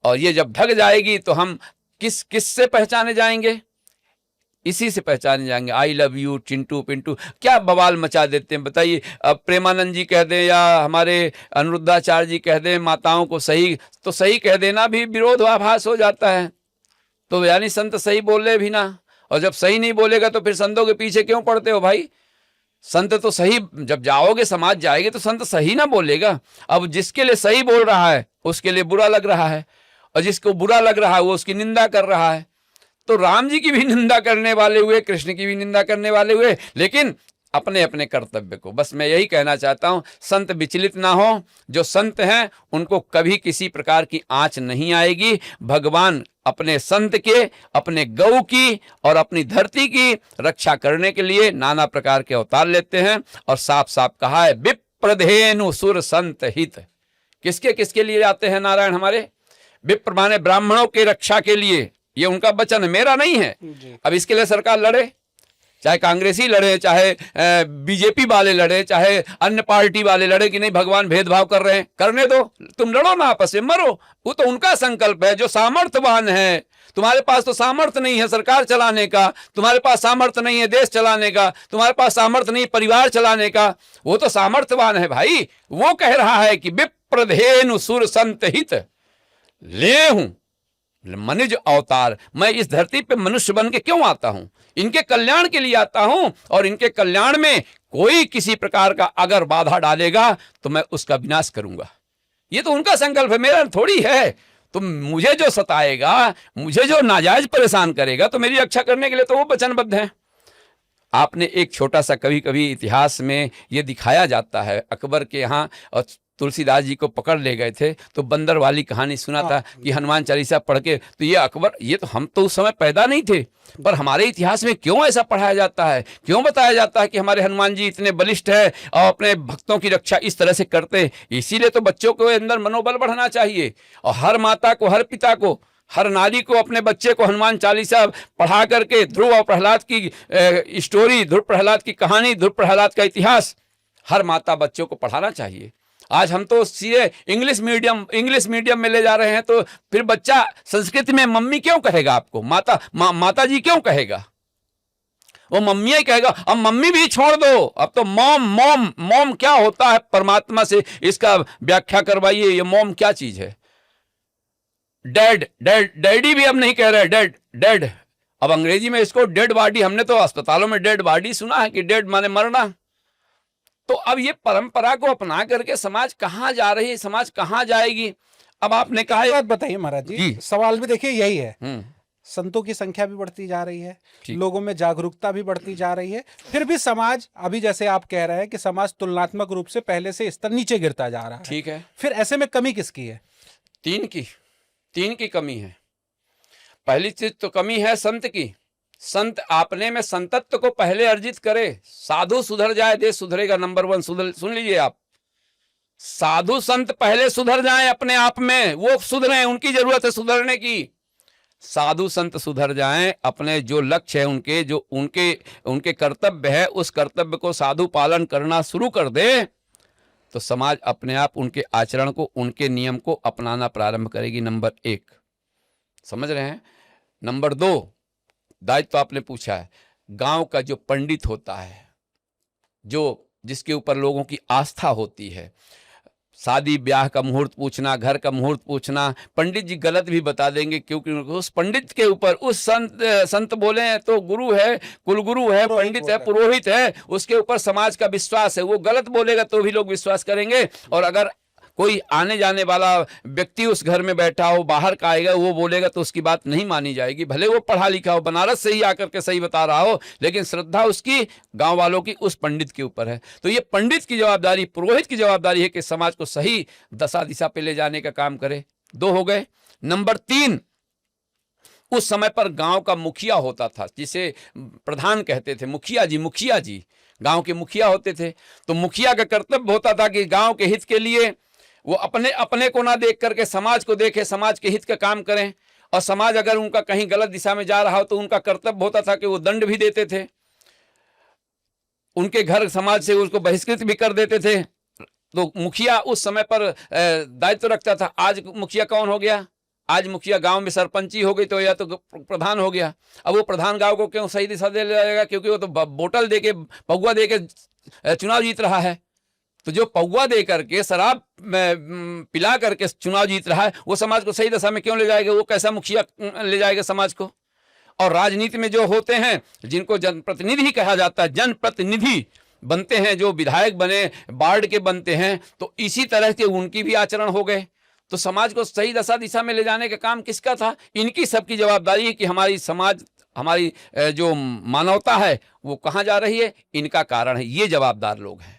और ये जब ढक जाएगी तो हम किस से पहचाने जाएंगे? इसी से पहचाने जाएंगे। I love you, Chintu Pintu, क्या बवाल मचा देते हैं बताइए। अब प्रेमानंद जी कह दें या हमारे अनुरुद्धाचार्य जी कह दें माताओं को सही, तो सही कह देना भी विरोधाभास हो जाता है। तो यानी संत सही बोले भी ना, और जब सही नहीं बोलेगा तो फिर संतों के पीछे क्यों पड़ते हो भाई? संत तो सही, जब जाओगे समाज जाएगी तो संत सही ना बोलेगा। अब जिसके लिए सही बोल रहा है उसके लिए बुरा लग रहा है, और जिसको बुरा लग रहा है वो उसकी निंदा कर रहा है। तो राम जी की भी निंदा करने वाले हुए, कृष्ण की भी निंदा करने वाले हुए, लेकिन अपने अपने कर्तव्य को। बस मैं यही कहना चाहता हूं, संत विचलित ना हो। जो संत हैं उनको कभी किसी प्रकार की आंच नहीं आएगी। भगवान अपने संत के, अपने गौ की और अपनी धरती की रक्षा करने के लिए नाना प्रकार के अवतार लेते हैं। और साफ साफ कहा है, विप्रधेनु सुर संत हित। किसके किसके लिए आते हैं नारायण हमारे? विप्र माने ब्राह्मणों की रक्षा के लिए। ये उनका वचन है, मेरा नहीं है। अब इसके लिए सरकार लड़े, चाहे कांग्रेसी लड़े, चाहे बीजेपी वाले लड़े, चाहे अन्य पार्टी वाले लड़े कि नहीं भगवान भेदभाव कर रहे हैं, करने दो, तुम लड़ो ना, आपस में मरो। वो तो उनका संकल्प है जो सामर्थ्यवान है। तुम्हारे पास तो सामर्थ्य नहीं है सरकार चलाने का, तुम्हारे पास सामर्थ्य नहीं है देश चलाने का, तुम्हारे पास सामर्थ्य नहीं परिवार चलाने का। वो तो सामर्थ्यवान है भाई। वो कह रहा है कि विप्रधेनु सुर संत हित ले हूं मनुज अवतार। मैं इस धरती पे मनुष्य बन के क्यों आता हूं? इनके कल्याण के लिए आता हूं। और इनके कल्याण में कोई किसी प्रकार का अगर बाधा डालेगा तो मैं उसका विनाश करूंगा। ये तो उनका संकल्प है, मेरा थोड़ी है। तो मुझे जो सताएगा, मुझे जो नाजायज परेशान करेगा, तो मेरी रक्षा करने के लिए तो वो वचनबद्ध है। आपने एक छोटा सा, कभी कभी इतिहास में ये दिखाया जाता है, अकबर के यहाँ और तुलसीदास जी को पकड़ ले गए थे तो बंदर वाली कहानी सुना था कि हनुमान चालीसा पढ़ के, तो ये अकबर, ये तो हम तो उस समय पैदा नहीं थे, पर हमारे इतिहास में क्यों ऐसा पढ़ाया जाता है, क्यों बताया जाता है कि हमारे हनुमान जी इतने बलिष्ठ है और अपने भक्तों की रक्षा इस तरह से करते हैं। इसीलिए तो बच्चों के अंदर मनोबल बढ़ना चाहिए। और हर माता को, हर पिता को, हर नारी को अपने बच्चे को हनुमान चालीसा पढ़ा करके ध्रुव और प्रहलाद की स्टोरी, ध्रुव प्रहलाद की कहानी, ध्रुव प्रहलाद का इतिहास हर माता बच्चों को पढ़ाना चाहिए। आज हम तो सीधे इंग्लिश मीडियम में ले जा रहे हैं, तो फिर बच्चा संस्कृत में मम्मी क्यों कहेगा आपको? माता जी क्यों कहेगा? वो मम्मी ही कहेगा। अब मम्मी भी छोड़ दो, अब तो मॉम क्या होता है परमात्मा से इसका व्याख्या करवाइए। ये मॉम क्या चीज है? डैडी भी अब नहीं कह रहे, डेड। अब अंग्रेजी में इसको डेड बॉडी, हमने तो अस्पतालों में डेड बॉडी सुना है कि डेड माने मरना। तो अब ये परंपरा को अपना करके समाज कहां जा रही है, समाज कहां जाएगी? अब आपने कहा, बात बताइए महाराज जी, सवाल भी देखिए यही है। संतों की संख्या भी बढ़ती जा रही है, लोगों में जागरूकता भी बढ़ती जा रही है, फिर भी समाज, अभी जैसे आप कह रहे हैं कि समाज तुलनात्मक रूप से पहले से स्तर नीचे गिरता जा रहा है। ठीक है, फिर ऐसे में कमी किसकी है? तीन की कमी है। पहली चीज तो कमी है संत की। संत अपने में संतत्व को पहले अर्जित करे। साधु सुधर जाए देश सुधरेगा, नंबर 1 सुन लीजिए आप। साधु संत पहले सुधर जाएं अपने आप में, वो सुधरें, उनकी जरूरत है सुधरने की। साधु संत सुधर जाएं, अपने जो लक्ष्य है उनके, जो उनके कर्तव्य है, उस कर्तव्य को साधु पालन करना शुरू कर दे, तो समाज अपने आप उनके आचरण को, उनके नियम को अपनाना प्रारंभ करेगी। नंबर 1, समझ रहे हैं? नंबर 2, दायित्व तो आपने पूछा है, गांव का जो पंडित होता है, जो जिसके ऊपर लोगों की आस्था होती है, शादी ब्याह का मुहूर्त पूछना, घर का मुहूर्त पूछना, पंडित जी गलत भी बता देंगे, क्योंकि उस पंडित के ऊपर उस संत बोले हैं तो गुरु है, कुलगुरु है, पुरोहित पंडित बोल है, रहे हैं। पुरोहित है, उसके ऊपर समाज का विश्वास है। वो गलत बोलेगा तो भी लोग विश्वास करेंगे। और अगर कोई आने जाने वाला व्यक्ति उस घर में बैठा हो, बाहर का आएगा, वो बोलेगा तो उसकी बात नहीं मानी जाएगी। भले वो पढ़ा लिखा हो, बनारस से ही आकर के सही बता रहा हो, लेकिन श्रद्धा उसकी गांव वालों की उस पंडित के ऊपर है। तो ये पंडित की जवाबदारी, पुरोहित की जवाबदारी है कि समाज को सही दशा दिशा पे ले जाने का काम करे। 2 हो गए। नंबर 3, उस समय पर गांव का मुखिया होता था, जिसे प्रधान कहते थे। मुखिया जी गांव के मुखिया होते थे। तो मुखिया का कर्तव्य होता था कि गांव के हित के लिए वो अपने को ना देख करके समाज को देखे, समाज के हित का काम करें। और समाज अगर उनका कहीं गलत दिशा में जा रहा हो तो उनका कर्तव्य होता था कि वो दंड भी देते थे। उनके घर समाज से उसको बहिष्कृत भी कर देते थे। तो मुखिया उस समय पर दायित्व रखता था। आज मुखिया कौन हो गया? आज मुखिया गांव में सरपंची हो गई तो या तो प्रधान हो गया। अब वो प्रधान गांव को क्यों सही दिशा दे जाएगा? क्योंकि वो तो बोतल दे के, पौवा दे के चुनाव जीत रहा है। तो जो पौवा दे करके, शराब पिला करके चुनाव जीत रहा है, वो समाज को सही दशा में क्यों ले जाएगा? वो कैसा मुखिया ले जाएगा समाज को? और राजनीति में जो होते हैं, जिनको जनप्रतिनिधि कहा जाता है, जनप्रतिनिधि बनते हैं, जो विधायक बने, वार्ड के बनते हैं, तो इसी तरह के उनकी भी आचरण हो गए। तो समाज को सही दशा दिशा में ले जाने का काम किसका था? इनकी सबकी जवाबदारी है कि हमारी समाज, हमारी जो मानवता है वो कहाँ जा रही है, इनका कारण है। ये जवाबदार लोग हैं।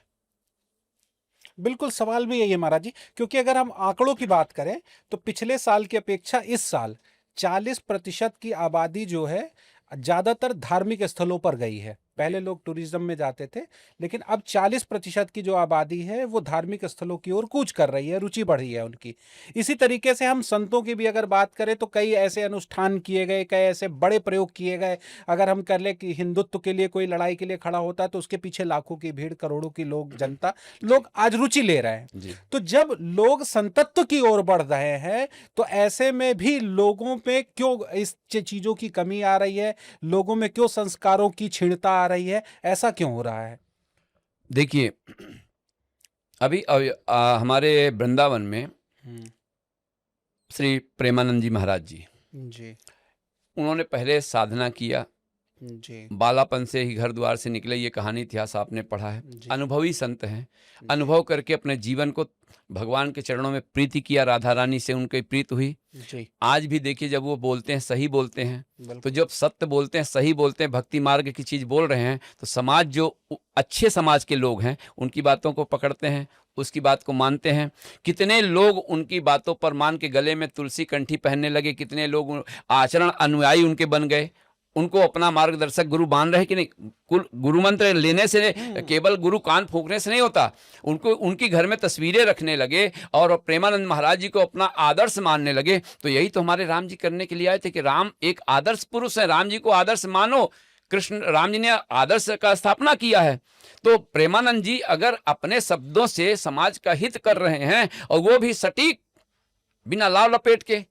बिल्कुल, सवाल भी यही है महाराज जी, क्योंकि अगर हम आंकड़ों की बात करें तो पिछले साल की अपेक्षा इस साल 40% की आबादी जो है ज्यादातर धार्मिक स्थलों पर गई है। पहले लोग टूरिज्म में जाते थे, लेकिन अब 40% की जो आबादी है वो धार्मिक स्थलों की ओर कूच कर रही है, रुचि बढ़ी है उनकी। इसी तरीके से हम संतों की भी अगर बात करें तो कई ऐसे अनुष्ठान किए गए, कई ऐसे बड़े प्रयोग किए गए। अगर हम कर ले कि हिंदुत्व के लिए कोई लड़ाई के लिए खड़ा होता है तो उसके पीछे लाखों की भीड़, करोड़ों की जनता, लोग आज रुचि ले रहे हैं। जी। तो जब लोग संतत्व की ओर बढ़ रहे हैं तो ऐसे में भी लोगों में क्यों इस चीजों की कमी आ रही है? लोगों में क्यों संस्कारों की क्षीणता आ रही है? ऐसा क्यों हो रहा है? देखिए, अभी हमारे वृंदावन में श्री प्रेमानंद जी महाराज जी, जी उन्होंने पहले साधना किया, जी बालापन से ही घर द्वार से निकले। ये कहानी इतिहास आपने पढ़ा है। जी। अनुभवी संत हैं। अनुभव करके अपने जीवन को भगवान के चरणों में प्रीति किया, राधा रानी से उनकी प्रीत हुई। जी आज भी देखिए, जब वो बोलते हैं सही बोलते हैं। बिल्कुल। तो जब सत्य बोलते हैं, सही बोलते हैं, भक्ति मार्ग की चीज बोल रहे हैं, तो समाज, जो अच्छे समाज के लोग हैं, उनकी बातों को पकड़ते हैं, उसकी बात को मानते हैं। कितने लोग उनकी बातों पर मान के गले में तुलसी कंठी पहनने लगे, कितने लोग आचरण अनुयायी उनके बन गए, उनको अपना मार्गदर्शक गुरु मान रहे कि नहीं। गुरु मंत्र लेने से, केवल गुरु कान फूंकने से नहीं होता। उनको उनकी घर में तस्वीरें रखने लगे और प्रेमानंद महाराज जी को अपना आदर्श मानने लगे। तो यही तो हमारे राम जी करने के लिए आए थे कि राम एक आदर्श पुरुष है, राम जी को आदर्श मानो। कृष्ण राम जी ने आदर्श का स्थापना किया है। तो प्रेमानंद जी अगर अपने शब्दों से समाज का हित कर रहे हैं, और वो भी सटीक, बिना लाव लपेट के,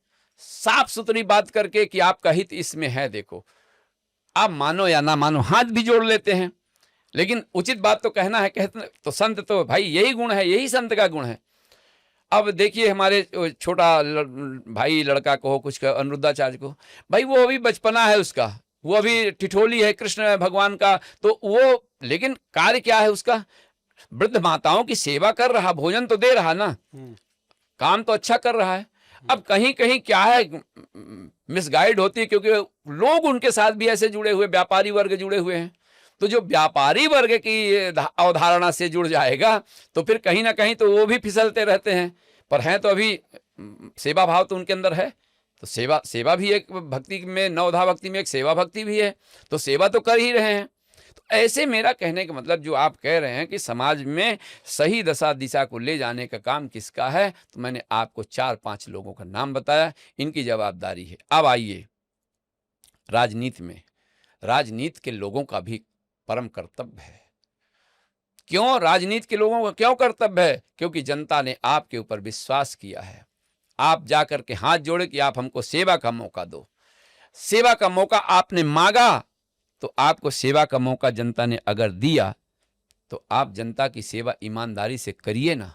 साफ सुथरी बात करके कि आपका हित इसमें है, देखो, आप मानो या ना मानो, हाथ भी जोड़ लेते हैं, लेकिन उचित बात तो कहना है। कहते तो संत तो भाई यही गुण है, यही संत का गुण है। अब देखिए, हमारे छोटा भाई लड़का को हो, कुछ का, अनिरुद्धाचार्य को, भाई वो अभी बचपना है उसका, वो अभी ठिठोली है कृष्ण भगवान का। तो वो, लेकिन कार्य क्या है उसका? वृद्ध माताओं की सेवा कर रहा, भोजन तो दे रहा ना, काम तो अच्छा कर रहा है। अब कहीं कहीं क्या है, मिसगाइड होती है, क्योंकि लोग उनके साथ भी ऐसे जुड़े हुए, व्यापारी वर्ग जुड़े हुए हैं। तो जो व्यापारी वर्ग की अवधारणा से जुड़ जाएगा तो फिर कहीं ना कहीं तो वो भी फिसलते रहते हैं। पर हैं तो अभी सेवा भाव तो उनके अंदर है। तो सेवा भी एक भक्ति में, नवधा भक्ति में एक सेवा भक्ति भी है, तो सेवा तो कर ही रहे हैं। तो ऐसे मेरा कहने का मतलब, जो आप कह रहे हैं कि समाज में सही दशा दिशा को ले जाने का काम किसका है, तो मैंने आपको 4-5 लोगों का नाम बताया, इनकी जवाबदारी है। अब आइए राजनीति में। राजनीति के लोगों का भी परम कर्तव्य है। क्यों राजनीति के लोगों का क्यों कर्तव्य है? क्योंकि जनता ने आपके ऊपर विश्वास किया है। आप जाकर के हाथ जोड़े कि आप हमको सेवा का मौका दो। सेवा का मौका आपने मांगा तो आपको सेवा का मौका जनता ने अगर दिया तो आप जनता की सेवा ईमानदारी से करिए ना।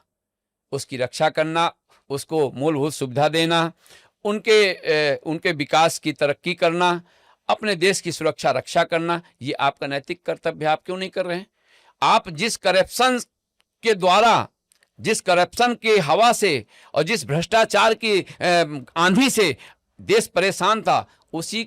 उसकी रक्षा करना, उसको मूलभूत सुविधा देना, उनके विकास की तरक्की करना, अपने देश की सुरक्षा रक्षा करना, ये आपका नैतिक कर्तव्य है। आप क्यों नहीं कर रहे हैं? आप जिस करप्शन के द्वारा, जिस करप्शन की हवा से और जिस भ्रष्टाचार की आंधी से देश परेशान था, उसी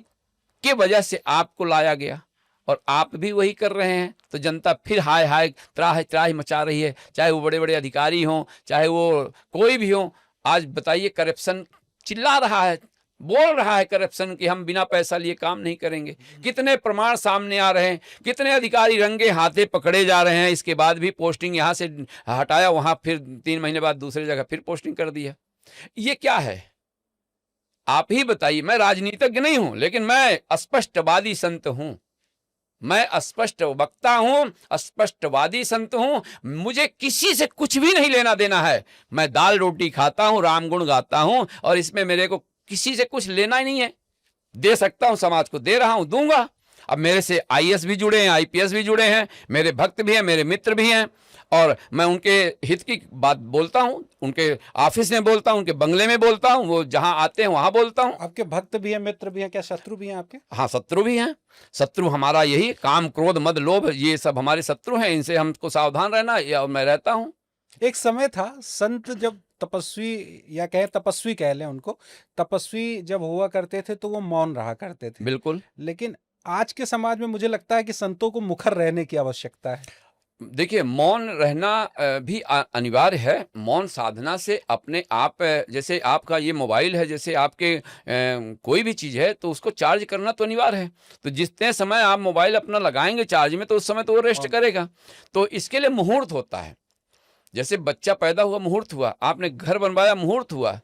के वजह से आपको लाया गया और आप भी वही कर रहे हैं। तो जनता फिर हाय हाय त्राहि त्राहि मचा रही है, चाहे वो बड़े बड़े अधिकारी हों, चाहे वो कोई भी हो। आज बताइए, करप्शन चिल्ला रहा है, बोल रहा है करप्शन कि हम बिना पैसा लिए काम नहीं करेंगे। कितने प्रमाण सामने आ रहे हैं, कितने अधिकारी रंगे हाथे पकड़े जा रहे हैं। इसके बाद भी पोस्टिंग यहाँ से हटाया, वहाँ फिर 3 महीने बाद दूसरी जगह फिर पोस्टिंग कर दिया। ये क्या है? आप ही बताइए। मैं राजनीतिज्ञ नहीं हूं, लेकिन मैं स्पष्टवादी संत हूं। मैं स्पष्ट वक्ता हूं, स्पष्टवादी संत हूं। मुझे किसी से कुछ भी नहीं लेना देना है। मैं दाल रोटी खाता हूं, राम गुण गाता हूं, और इसमें मेरे को किसी से कुछ लेना ही नहीं है। दे सकता हूं, समाज को दे रहा हूं, दूंगा। अब मेरे से आईएएस भी जुड़े हैं, आईपीएस भी जुड़े हैं, मेरे भक्त भी हैं, मेरे मित्र भी हैं, और मैं उनके हित की बात बोलता हूं, उनके ऑफिस में बोलता हूं, उनके बंगले में बोलता हूं, वो जहां आते हैं वहां बोलता हूं। आपके भक्त भी हैं, मित्र भी हैं, क्या शत्रु भी हैं आपके? हाँ, शत्रु भी हैं। शत्रु हमारा यही काम, क्रोध, मद, लोभ, ये सब हमारे शत्रु हैं। इनसे हमको सावधान रहना, या मैं रहता हूं। एक समय था संत जब तपस्वी, या कहे तपस्वी कह लें उनको, तपस्वी जब हुआ करते थे तो वो मौन रहा करते थे। बिल्कुल। लेकिन आज के समाज में मुझे लगता है कि संतों को मुखर रहने की आवश्यकता है। देखिए, मौन रहना भी अनिवार्य है। मौन साधना से अपने आप, जैसे आपका ये मोबाइल है, जैसे आपके कोई भी चीज़ है, तो उसको चार्ज करना तो अनिवार्य है। तो जितने समय आप मोबाइल अपना लगाएंगे चार्ज में, तो उस समय तो वो रेस्ट करेगा। तो इसके लिए मुहूर्त होता है। जैसे बच्चा पैदा हुआ, मुहूर्त हुआ। आपने घर बनवाया, मुहूर्त हुआ।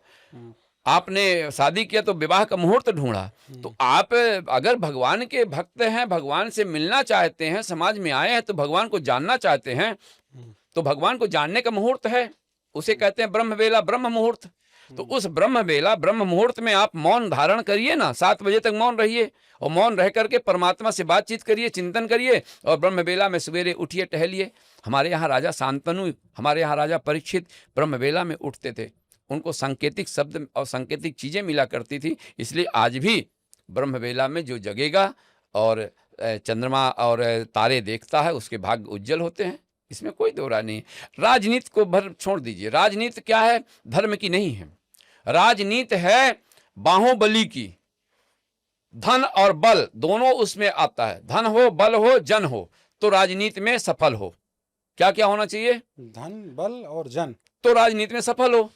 आपने शादी किया तो विवाह का मुहूर्त ढूंढा। तो आप अगर भगवान के भक्त हैं, भगवान से मिलना चाहते हैं, समाज में आए हैं, तो भगवान को जानना चाहते हैं, तो भगवान को जानने का मुहूर्त है। उसे कहते हैं ब्रह्म बेला, ब्रह्म मुहूर्त। तो उस ब्रह्म बेला, ब्रह्म मुहूर्त में आप मौन धारण करिए ना, 7 बजे तक मौन रहिए, और मौन रह करके परमात्मा से बातचीत करिए, चिंतन करिए, और ब्रह्म बेला में सवेरे उठिए, टहलिए। हमारे यहाँ राजा शांतनु, हमारे यहाँ राजा परीक्षित ब्रह्म बेला में उठते थे। उनको सांकेतिक शब्द और सांकेतिक चीज़ें मिला करती थी। इसलिए आज भी ब्रह्म बेला में जो जगेगा और चंद्रमा और तारे देखता है, उसके भाग्य उज्जवल होते हैं। इसमें कोई दो राय नहीं। राजनीति को भर छोड़ दीजिए। राजनीति क्या है? धर्म की नहीं है। राजनीति है बाहुबली की। धन और बल दोनों उसमें आता है। धन हो, बल हो, जन हो, तो राजनीति में सफल हो। क्या क्या होना चाहिए? धन, बल और जन, तो राजनीति में सफल हो।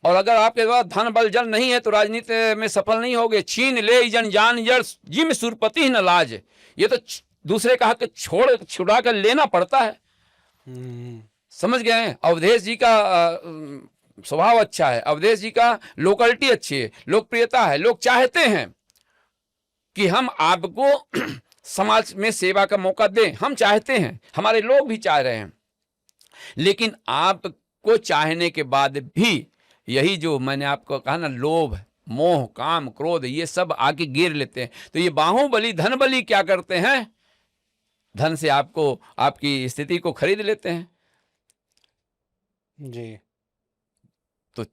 और अगर आपके पास धन, बल, जन नहीं है, तो राजनीति में सफल नहीं होगे। छीन ले जन जान जड़, जिम सुरपति न लाज। ये तो दूसरे का हक छुड़ा कर लेना पड़ता है। समझ गए हैं? अवधेश जी का स्वभाव अच्छा है, अवधेश जी का लोकलिटी अच्छी है, लोकप्रियता है। लोग चाहते हैं कि हम आपको समाज में सेवा का मौका दें। हम चाहते हैं, हमारे लोग भी चाह रहे हैं। लेकिन आपको चाहने के बाद भी यही जो मैंने आपको कहा ना, लोभ, मोह, काम, क्रोध, ये सब आके गिर लेते हैं। तो ये बाहुबली, धन बली क्या करते हैं? धन से आपको, आपकी स्थिति को खरीद लेते हैं जी, तो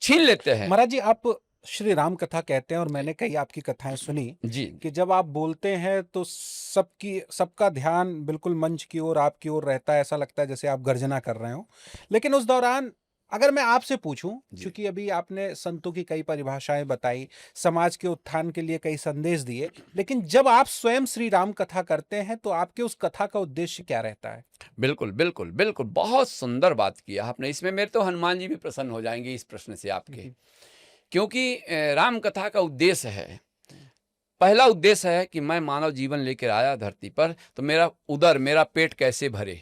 छीन लेते हैं। महाराज जी, आप श्री राम कथा कहते हैं, और मैंने कई आपकी कथाएं सुनी जी, कि जब आप बोलते हैं तो सबका ध्यान बिल्कुल मंच की ओर, आपकी ओर रहता है। ऐसा लगता है जैसे आप गर्जना कर रहे हो। लेकिन उस दौरान अगर मैं आपसे पूछूं, क्योंकि अभी आपने संतों की कई परिभाषाएं बताई, समाज के उत्थान के लिए कई संदेश दिए, लेकिन जब आप स्वयं श्री राम कथा करते हैं तो आपके उस कथा का उद्देश्य क्या रहता है? बिल्कुल बिल्कुल बिल्कुल, बहुत सुंदर बात किया आपने। इसमें मेरे तो हनुमान जी भी प्रसन्न हो जाएंगे इस प्रश्न से आपके। क्योंकि राम कथा का उद्देश्य है, पहला उद्देश्य है कि मैं मानव जीवन लेकर आया धरती पर, तो मेरा उदर, मेरा पेट कैसे भरे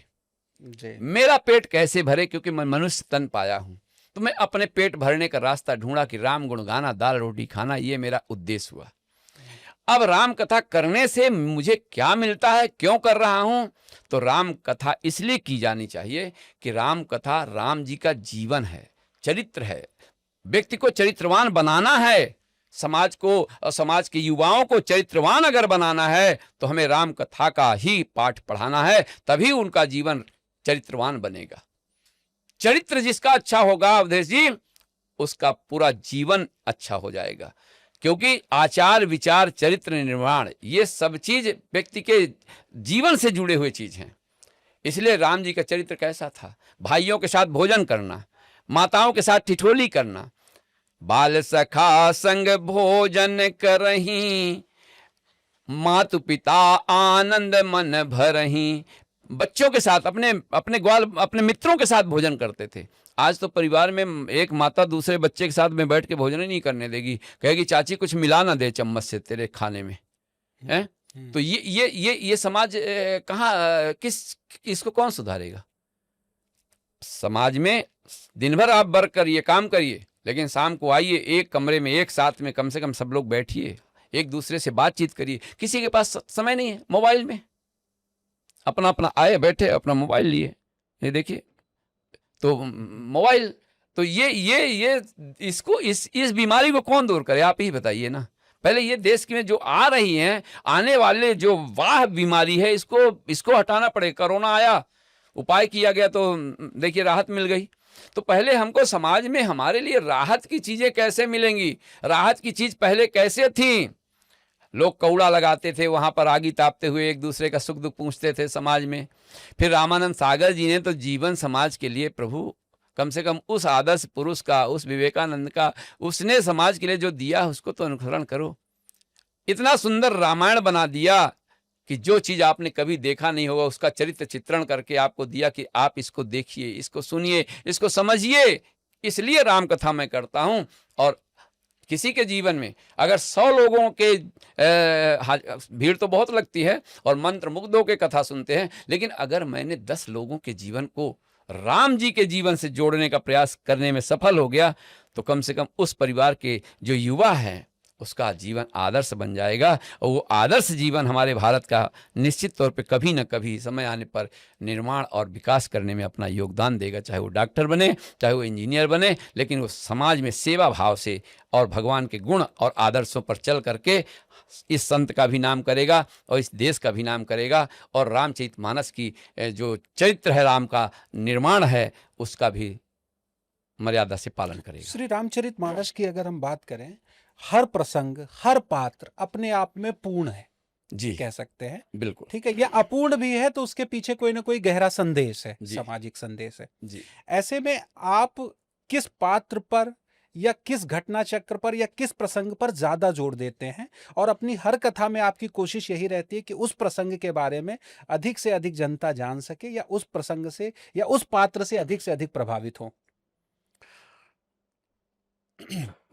जी। मेरा पेट कैसे भरे, क्योंकि मैं मनुष्य तन पाया हूं। तो मैं अपने पेट भरने का रास्ता ढूंढा कि राम गुण गाना, दाल रोटी खाना, ये मेरा उद्देश्य हुआ। अब राम कथा करने से मुझे क्या मिलता है, क्यों कर रहा हूं? तो राम कथा इसलिए की जानी चाहिए कि राम कथा राम जी का जीवन है, चरित्र है। व्यक्ति को चरित्रवान बनाना है, समाज को और समाज के युवाओं को चरित्रवान अगर बनाना है, तो हमें राम कथा का ही पाठ पढ़ाना है, तभी उनका जीवन चरित्रवान बनेगा। चरित्र जिसका अच्छा होगा अवधेश जी, उसका पूरा जीवन अच्छा हो जाएगा। क्योंकि आचार विचार चरित्र निर्माण ये सब चीज व्यक्ति के जीवन से जुड़े हुए चीज हैं। इसलिए राम जी का चरित्र कैसा था? भाइयों के साथ भोजन करना, माताओं के साथ ठिठोली करना, बाल सखा संग भोजन करही, मातु पिता आनंद मन भरही। बच्चों के साथ, अपने ग्वाल, अपने मित्रों के साथ भोजन करते थे। आज तो परिवार में एक माता दूसरे बच्चे के साथ में बैठ के भोजन ही नहीं करने देगी, कहेगी चाची कुछ मिला ना दे चम्मच से तेरे खाने में, हैं? तो ये समाज कहाँ, इसको कौन सुधारेगा? समाज में दिन भर आप वर्क करिए, काम करिए, लेकिन शाम को आइए एक कमरे में एक साथ में कम से कम सब लोग बैठिए, एक दूसरे से बातचीत करिए। किसी के पास समय नहीं है, मोबाइल में अपना अपना आए बैठे, अपना मोबाइल लिए, ये देखिए तो मोबाइल। तो ये इसको इस बीमारी को कौन दूर करे? आप ही बताइए ना। पहले ये देश में जो आ रही हैं, आने वाले जो वाह बीमारी है, इसको हटाना पड़ेगा। कोरोना आया, उपाय किया गया तो देखिए राहत मिल गई। तो पहले हमको समाज में हमारे लिए राहत की चीजें कैसे मिलेंगी? राहत की चीज पहले कैसे थी? लोग कौड़ा लगाते थे, वहां पर आगी तापते हुए एक दूसरे का सुख दुख पूछते थे समाज में। फिर रामानंद सागर जी ने तो जीवन समाज के लिए, प्रभु कम से कम उस आदर्श पुरुष का, उस विवेकानंद का, उसने समाज के लिए जो दिया उसको तो अनुसरण करो। इतना सुंदर रामायण बना दिया कि जो चीज आपने कभी देखा नहीं होगा उसका चरित्र चित्रण करके आपको दिया कि आप इसको देखिए, इसको सुनिए, इसको समझिए। इसलिए राम कथा मैं करता हूं। और किसी के जीवन में अगर 100 लोगों के भीड़ तो बहुत लगती है और मंत्र मुग्धों के कथा सुनते हैं, लेकिन अगर मैंने 10 लोगों के जीवन को राम जी के जीवन से जोड़ने का प्रयास करने में सफल हो गया, तो कम से कम उस परिवार के जो युवा हैं उसका जीवन आदर्श बन जाएगा। और वो आदर्श जीवन हमारे भारत का निश्चित तौर पे कभी ना कभी समय आने पर निर्माण और विकास करने में अपना योगदान देगा। चाहे वो डॉक्टर बने, चाहे वो इंजीनियर बने, लेकिन वो समाज में सेवा भाव से और भगवान के गुण और आदर्शों पर चल करके इस संत का भी नाम करेगा और इस देश का भी नाम करेगा। और रामचरितमानस की जो चरित्र है, राम का निर्माण है, उसका भी मर्यादा से पालन करेगा। श्री रामचरितमानस की अगर हम बात करें, हर प्रसंग, हर पात्र अपने आप में पूर्ण है जी, कह सकते हैं। बिल्कुल ठीक है, या अपूर्ण भी है तो उसके पीछे कोई ना कोई गहरा संदेश है, जी। सामाजिक संदेश है जी। ऐसे में आप किस पात्र पर या किस घटना चक्र पर या किस प्रसंग पर ज्यादा जोर देते हैं? और अपनी हर कथा में आपकी कोशिश यही रहती है कि उस प्रसंग के बारे में अधिक से अधिक जनता जान सके, या उस प्रसंग से या उस पात्र से अधिक प्रभावित हो?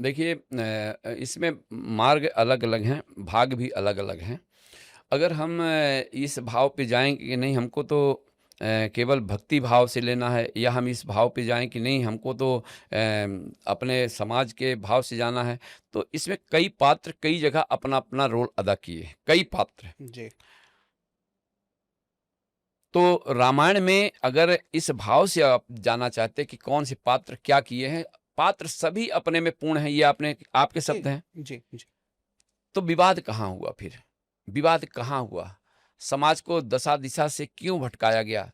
देखिए, इसमें मार्ग अलग अलग हैं, भाग भी अलग अलग हैं। अगर हम इस भाव पे जाएं कि नहीं हमको तो केवल भक्ति भाव से लेना है, या हम इस भाव पे जाएं कि नहीं हमको तो अपने समाज के भाव से जाना है, तो इसमें कई पात्र कई जगह अपना अपना रोल अदा किए, कई पात्र। जी। तो रामायण में अगर इस भाव से आप जाना चाहते हैं कि कौन से पात्र क्या किए हैं, पात्र सभी अपने में पूर्ण हैं, ये आपके शब्द हैं। जी जी। तो विवाद कहाँ हुआ? फिर विवाद कहाँ हुआ? समाज को दशा दिशा से क्यों भटकाया गया?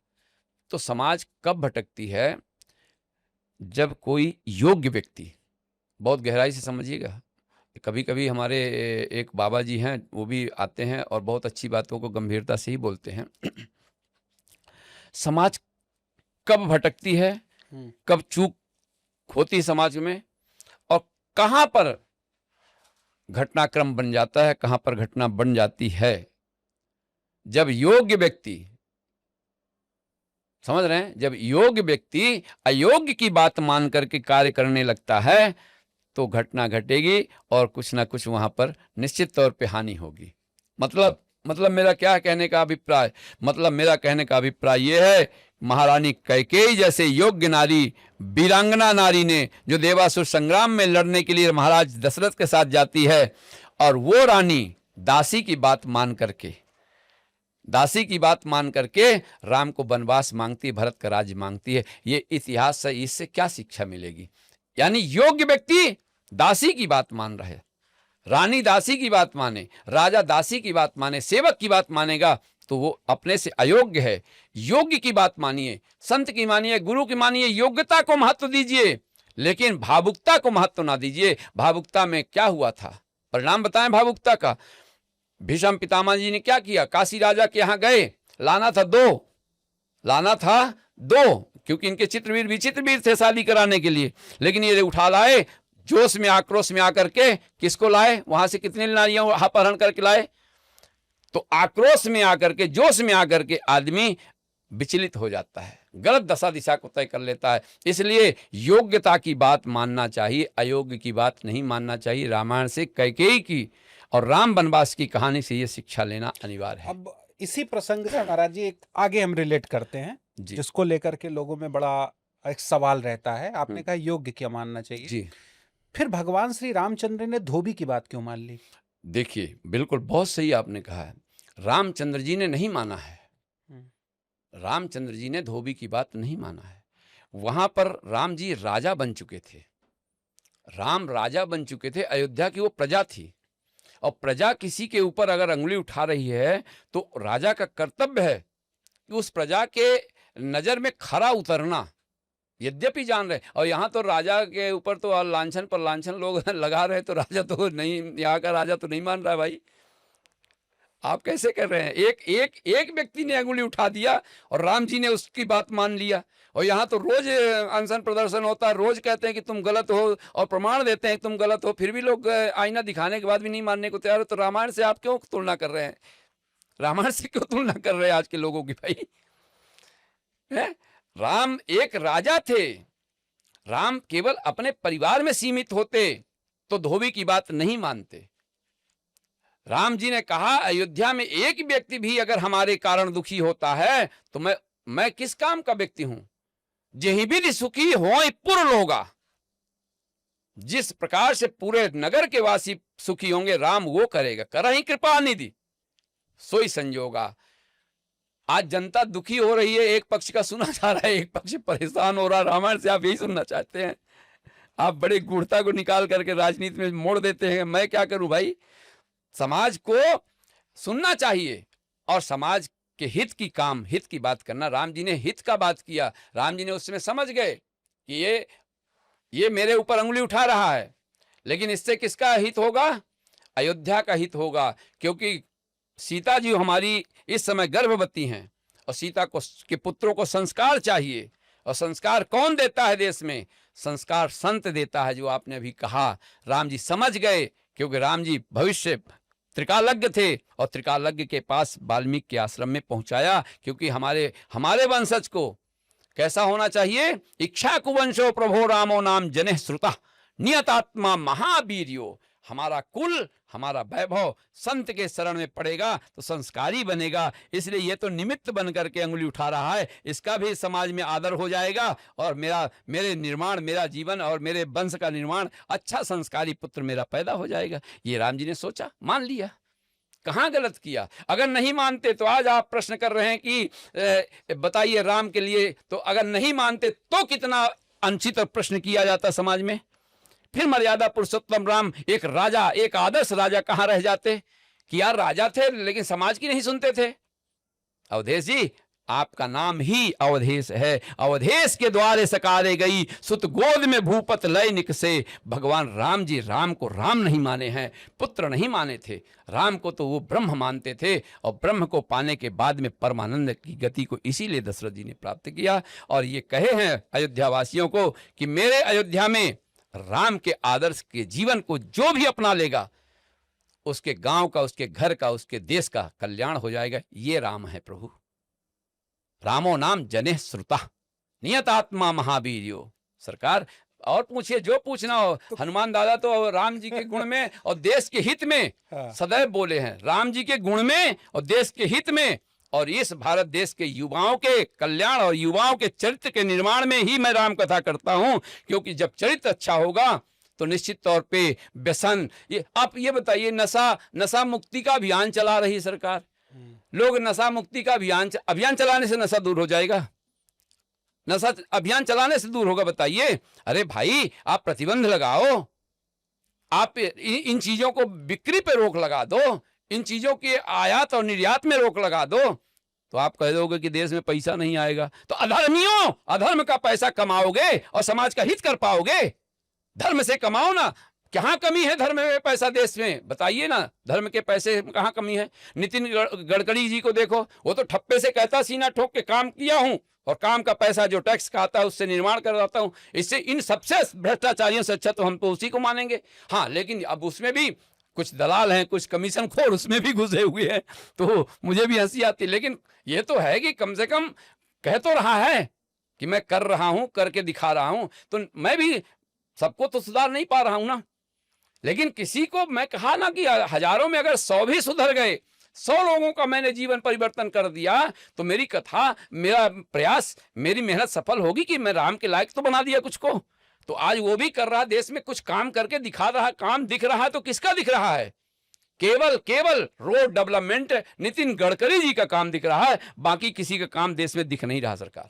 तो समाज कब भटकती है? जब कोई योग्य व्यक्ति, बहुत गहराई से समझिएगा, कभी कभी हमारे एक बाबा जी हैं, वो भी आते हैं और बहुत अच्छी बातों को गंभीरता से ही बोलते हैं। समाज कब भटकती है, कब चूक होती है समाज में, और कहां पर घटनाक्रम बन जाता है, कहां पर घटना बन जाती है? जब योग्य व्यक्ति, समझ रहे हैं, जब योग्य व्यक्ति अयोग्य की बात मान करके कार्य करने लगता है तो घटना घटेगी और कुछ ना कुछ वहां पर निश्चित तौर पे हानि होगी। मतलब मेरा क्या कहने का अभिप्राय? मतलब मेरा कहने का अभिप्राय यह है, महारानी कैकेयी जैसे योग्य नारी, वीरांगना नारी ने जो देवासुर संग्राम में लड़ने के लिए महाराज दशरथ के साथ जाती है, और वो रानी दासी की बात मान करके राम को वनवास मांगती है, भरत का राज्य मांगती है। ये इतिहास से इससे क्या शिक्षा मिलेगी? यानी योग्य व्यक्ति दासी की बात मान रहे, रानी दासी की बात माने, राजा दासी की बात माने, सेवक की बात मानेगा, तो वो अपने से अयोग्य है। योग्य की बात मानिए, संत की मानिए, गुरु की मानिए, योग्यता को महत्व दीजिए, लेकिन भावुकता को महत्व ना दीजिए। भावुकता में क्या हुआ था, परिणाम बताएं भावुकता का। भीष्म पितामह जी ने क्या किया, काशी राजा के यहां गए, लाना था दो, क्योंकि इनके चित्रवीर विचित्रवीर थे शादी कराने के लिए, लेकिन ये उठा लाए, जोश में आक्रोश में आकर के किसको लाए, वहां से कितने नारियां अपहरण करके लाए। तो आक्रोश में आकर के, जोश में आकर के आदमी विचलित हो जाता है, गलत दशा दिशा को तय कर लेता है। इसलिए योग्यता की बात मानना चाहिए, अयोग्य की बात नहीं मानना चाहिए। रामायण से कैकेयी की और राम वनवास की कहानी से ये शिक्षा लेना अनिवार्य है। अब इसी प्रसंग से महाराज जी एक आगे हम रिलेट करते हैं, जी जिसको लेकर के लोगों में बड़ा एक सवाल रहता है। आपने कहा योग्य क्या मानना चाहिए, जी। फिर भगवान श्री रामचंद्र ने धोबी की बात क्यों मान ली? देखिए, बिल्कुल बहुत सही आपने कहा है। रामचंद्र जी ने नहीं माना है, रामचंद्र जी ने धोबी की बात नहीं माना है। वहां पर राम जी राजा बन चुके थे, राम राजा बन चुके थे, अयोध्या की वो प्रजा थी, और प्रजा किसी के ऊपर अगर अंगुली उठा रही है तो राजा का कर्तव्य है कि उस प्रजा के नजर में खरा उतरना। यद्यपि जान रहे, और यहाँ तो राजा के ऊपर तो लांछन पर लांछन लोग लगा रहे, तो राजा तो नहीं, यहाँ का राजा तो नहीं मान रहा है। भाई आप कैसे कर रहे हैं, एक व्यक्ति ने अंगुली उठा दिया और राम जी ने उसकी बात मान लिया, और यहाँ तो रोज अनशन प्रदर्शन होता है, रोज कहते हैं कि तुम गलत हो और प्रमाण देते हैं कि तुम गलत हो, फिर भी लोग आईना दिखाने के बाद भी नहीं मानने को तैयार हो। तो रामायण से आप क्यों तुलना कर रहे हैं, रामायण से क्यों तुलना कर रहे हैं आज के लोगों की? भाई है? राम एक राजा थे, राम केवल अपने परिवार में सीमित होते तो धोबी की बात नहीं मानते। राम जी ने कहा, अयोध्या में एक व्यक्ति भी अगर हमारे कारण दुखी होता है तो मैं किस काम का व्यक्ति हूं। जेहि विधि सुखी होय पुर लोगा, जिस प्रकार से पूरे नगर के वासी सुखी होंगे राम वो करेगा, करहि कृपा निधि सोई संजोगा। आज जनता दुखी हो रही है, एक पक्ष का सुना जा रहा है, एक पक्ष परेशान हो रहा है। रामायण से आप यही सुनना चाहते हैं? आप बड़े गूढ़ता को निकाल करके राजनीति में मोड़ देते हैं। मैं क्या करूं भाई, समाज को सुनना चाहिए और समाज के हित की बात करना। राम जी ने हित का बात किया, राम जी ने उस समय समझ गए कि ये मेरे ऊपर अंगुली उठा रहा है, लेकिन इससे किसका हित होगा? अयोध्या का हित होगा, क्योंकि सीता जी हमारी इस समय गर्भवती हैं और सीता को के पुत्रों को संस्कार चाहिए, और संस्कार कौन देता है देश में? संस्कार संत देता है, जो आपने अभी कहा। राम जी समझ गए, क्योंकि राम जी भविष्य त्रिकालज्ञ थे, और त्रिकालज्ञ के पास वाल्मीकि के आश्रम में पहुंचाया, क्योंकि हमारे वंशज को कैसा होना चाहिए? इच्छा कुवंशो प्रभो रामो नाम जने श्रुता नियतात्मा महावीर्यो। हमारा कुल, हमारा वैभव संत के शरण में पड़ेगा तो संस्कारी बनेगा। इसलिए ये तो निमित्त बन करके अंगुली उठा रहा है, इसका भी समाज में आदर हो जाएगा, और मेरे निर्माण, मेरा जीवन और मेरे वंश का निर्माण, अच्छा संस्कारी पुत्र मेरा पैदा हो जाएगा। ये राम जी ने सोचा, मान लिया। कहाँ गलत किया? अगर नहीं मानते तो आज आप प्रश्न कर रहे हैं कि बताइए राम के लिए, तो अगर नहीं मानते तो कितना अनुचित प्रश्न किया जाता समाज में। फिर मर्यादा पुरुषोत्तम राम एक राजा, एक आदर्श राजा कहाँ रह जाते कि यार राजा थे लेकिन समाज की नहीं सुनते थे। अवधेश जी, आपका नाम ही अवधेश है। अवधेश के द्वारे सकारे गई, सुत गोद में भूपत लय निकसे। भगवान राम जी राम को राम नहीं माने हैं, पुत्र नहीं माने थे। राम को तो वो ब्रह्म मानते थे, और ब्रह्म को पाने के बाद में परमानंद की गति को इसीलिए दशरथ जी ने प्राप्त किया। और ये कहे हैं अयोध्या वासियों को कि मेरे अयोध्या में राम के आदर्श के जीवन को जो भी अपना लेगा, उसके गांव का, उसके घर का, उसके देश का कल्याण हो जाएगा। ये राम है प्रभु। रामो नाम जने श्रुता नियतात्मा महावीर्यो। सरकार और पूछिए जो पूछना हो। हनुमान दादा तो राम जी के गुण में और देश के हित में सदैव बोले हैं, राम जी के गुण में और देश के हित में, और इस भारत देश के युवाओं के कल्याण और युवाओं के चरित्र के निर्माण में ही मैं राम कथा करता हूं। क्योंकि जब चरित्र अच्छा होगा तो निश्चित तौर पे व्यसन, ये आप ये बताइए, नशा मुक्ति का अभियान चला रही सरकार, लोग नशा मुक्ति का अभियान चलाने से नशा दूर हो जाएगा? नशा अभियान चलाने से दूर होगा? बताइए। अरे भाई, आप प्रतिबंध लगाओ, आप इन चीजों को बिक्री पे रोक लगा दो, इन चीजों के आयात और निर्यात में रोक लगा दो तो आप कह दोगे कि देश में पैसा नहीं आएगा। तो अधर्मियों, अधर्म का पैसा कमाओगे और समाज का हित कर पाओगे? धर्म से कमाओ ना। कहाँ कमी है धर्म में पैसा देश में? बताइए ना, धर्म के पैसे कहाँ कमी है? नितिन गडकरी जी को देखो, वो तो ठप्पे से कहता सीना ठोक के काम किया हूं और काम का पैसा जो टैक्स का आता है उससे निर्माण करवाता हूं। इससे इन सबसे भ्रष्टाचारियों से अच्छा तो हम तो उसी को मानेंगे। हाँ, लेकिन अब उसमें भी कुछ दलाल हैं, कुछ कमीशन खोर उसमें भी घुसे हुए हैं, तो मुझे भी हंसी आती है। लेकिन ये तो है कि कम से कम कह तो रहा है कि मैं कर रहा हूं, करके दिखा रहा हूं। तो मैं भी सबको तो सुधार नहीं पा रहा हूं ना, लेकिन किसी को मैं कहा ना कि हजारों में अगर 100 भी सुधर गए, 100 लोगों का मैंने जीवन परिवर्तन कर दिया, तो मेरी कथा, मेरा प्रयास, मेरी मेहनत सफल होगी कि मैं राम के लायक तो बना दिया कुछ को। तो आज वो भी कर रहा, देश में कुछ काम करके दिखा रहा, काम दिख रहा है। तो किसका दिख रहा है? केवल रोड डेवलपमेंट नितिन गडकरी जी का काम दिख रहा है, बाकी किसी का काम देश में दिख नहीं रहा। सरकार,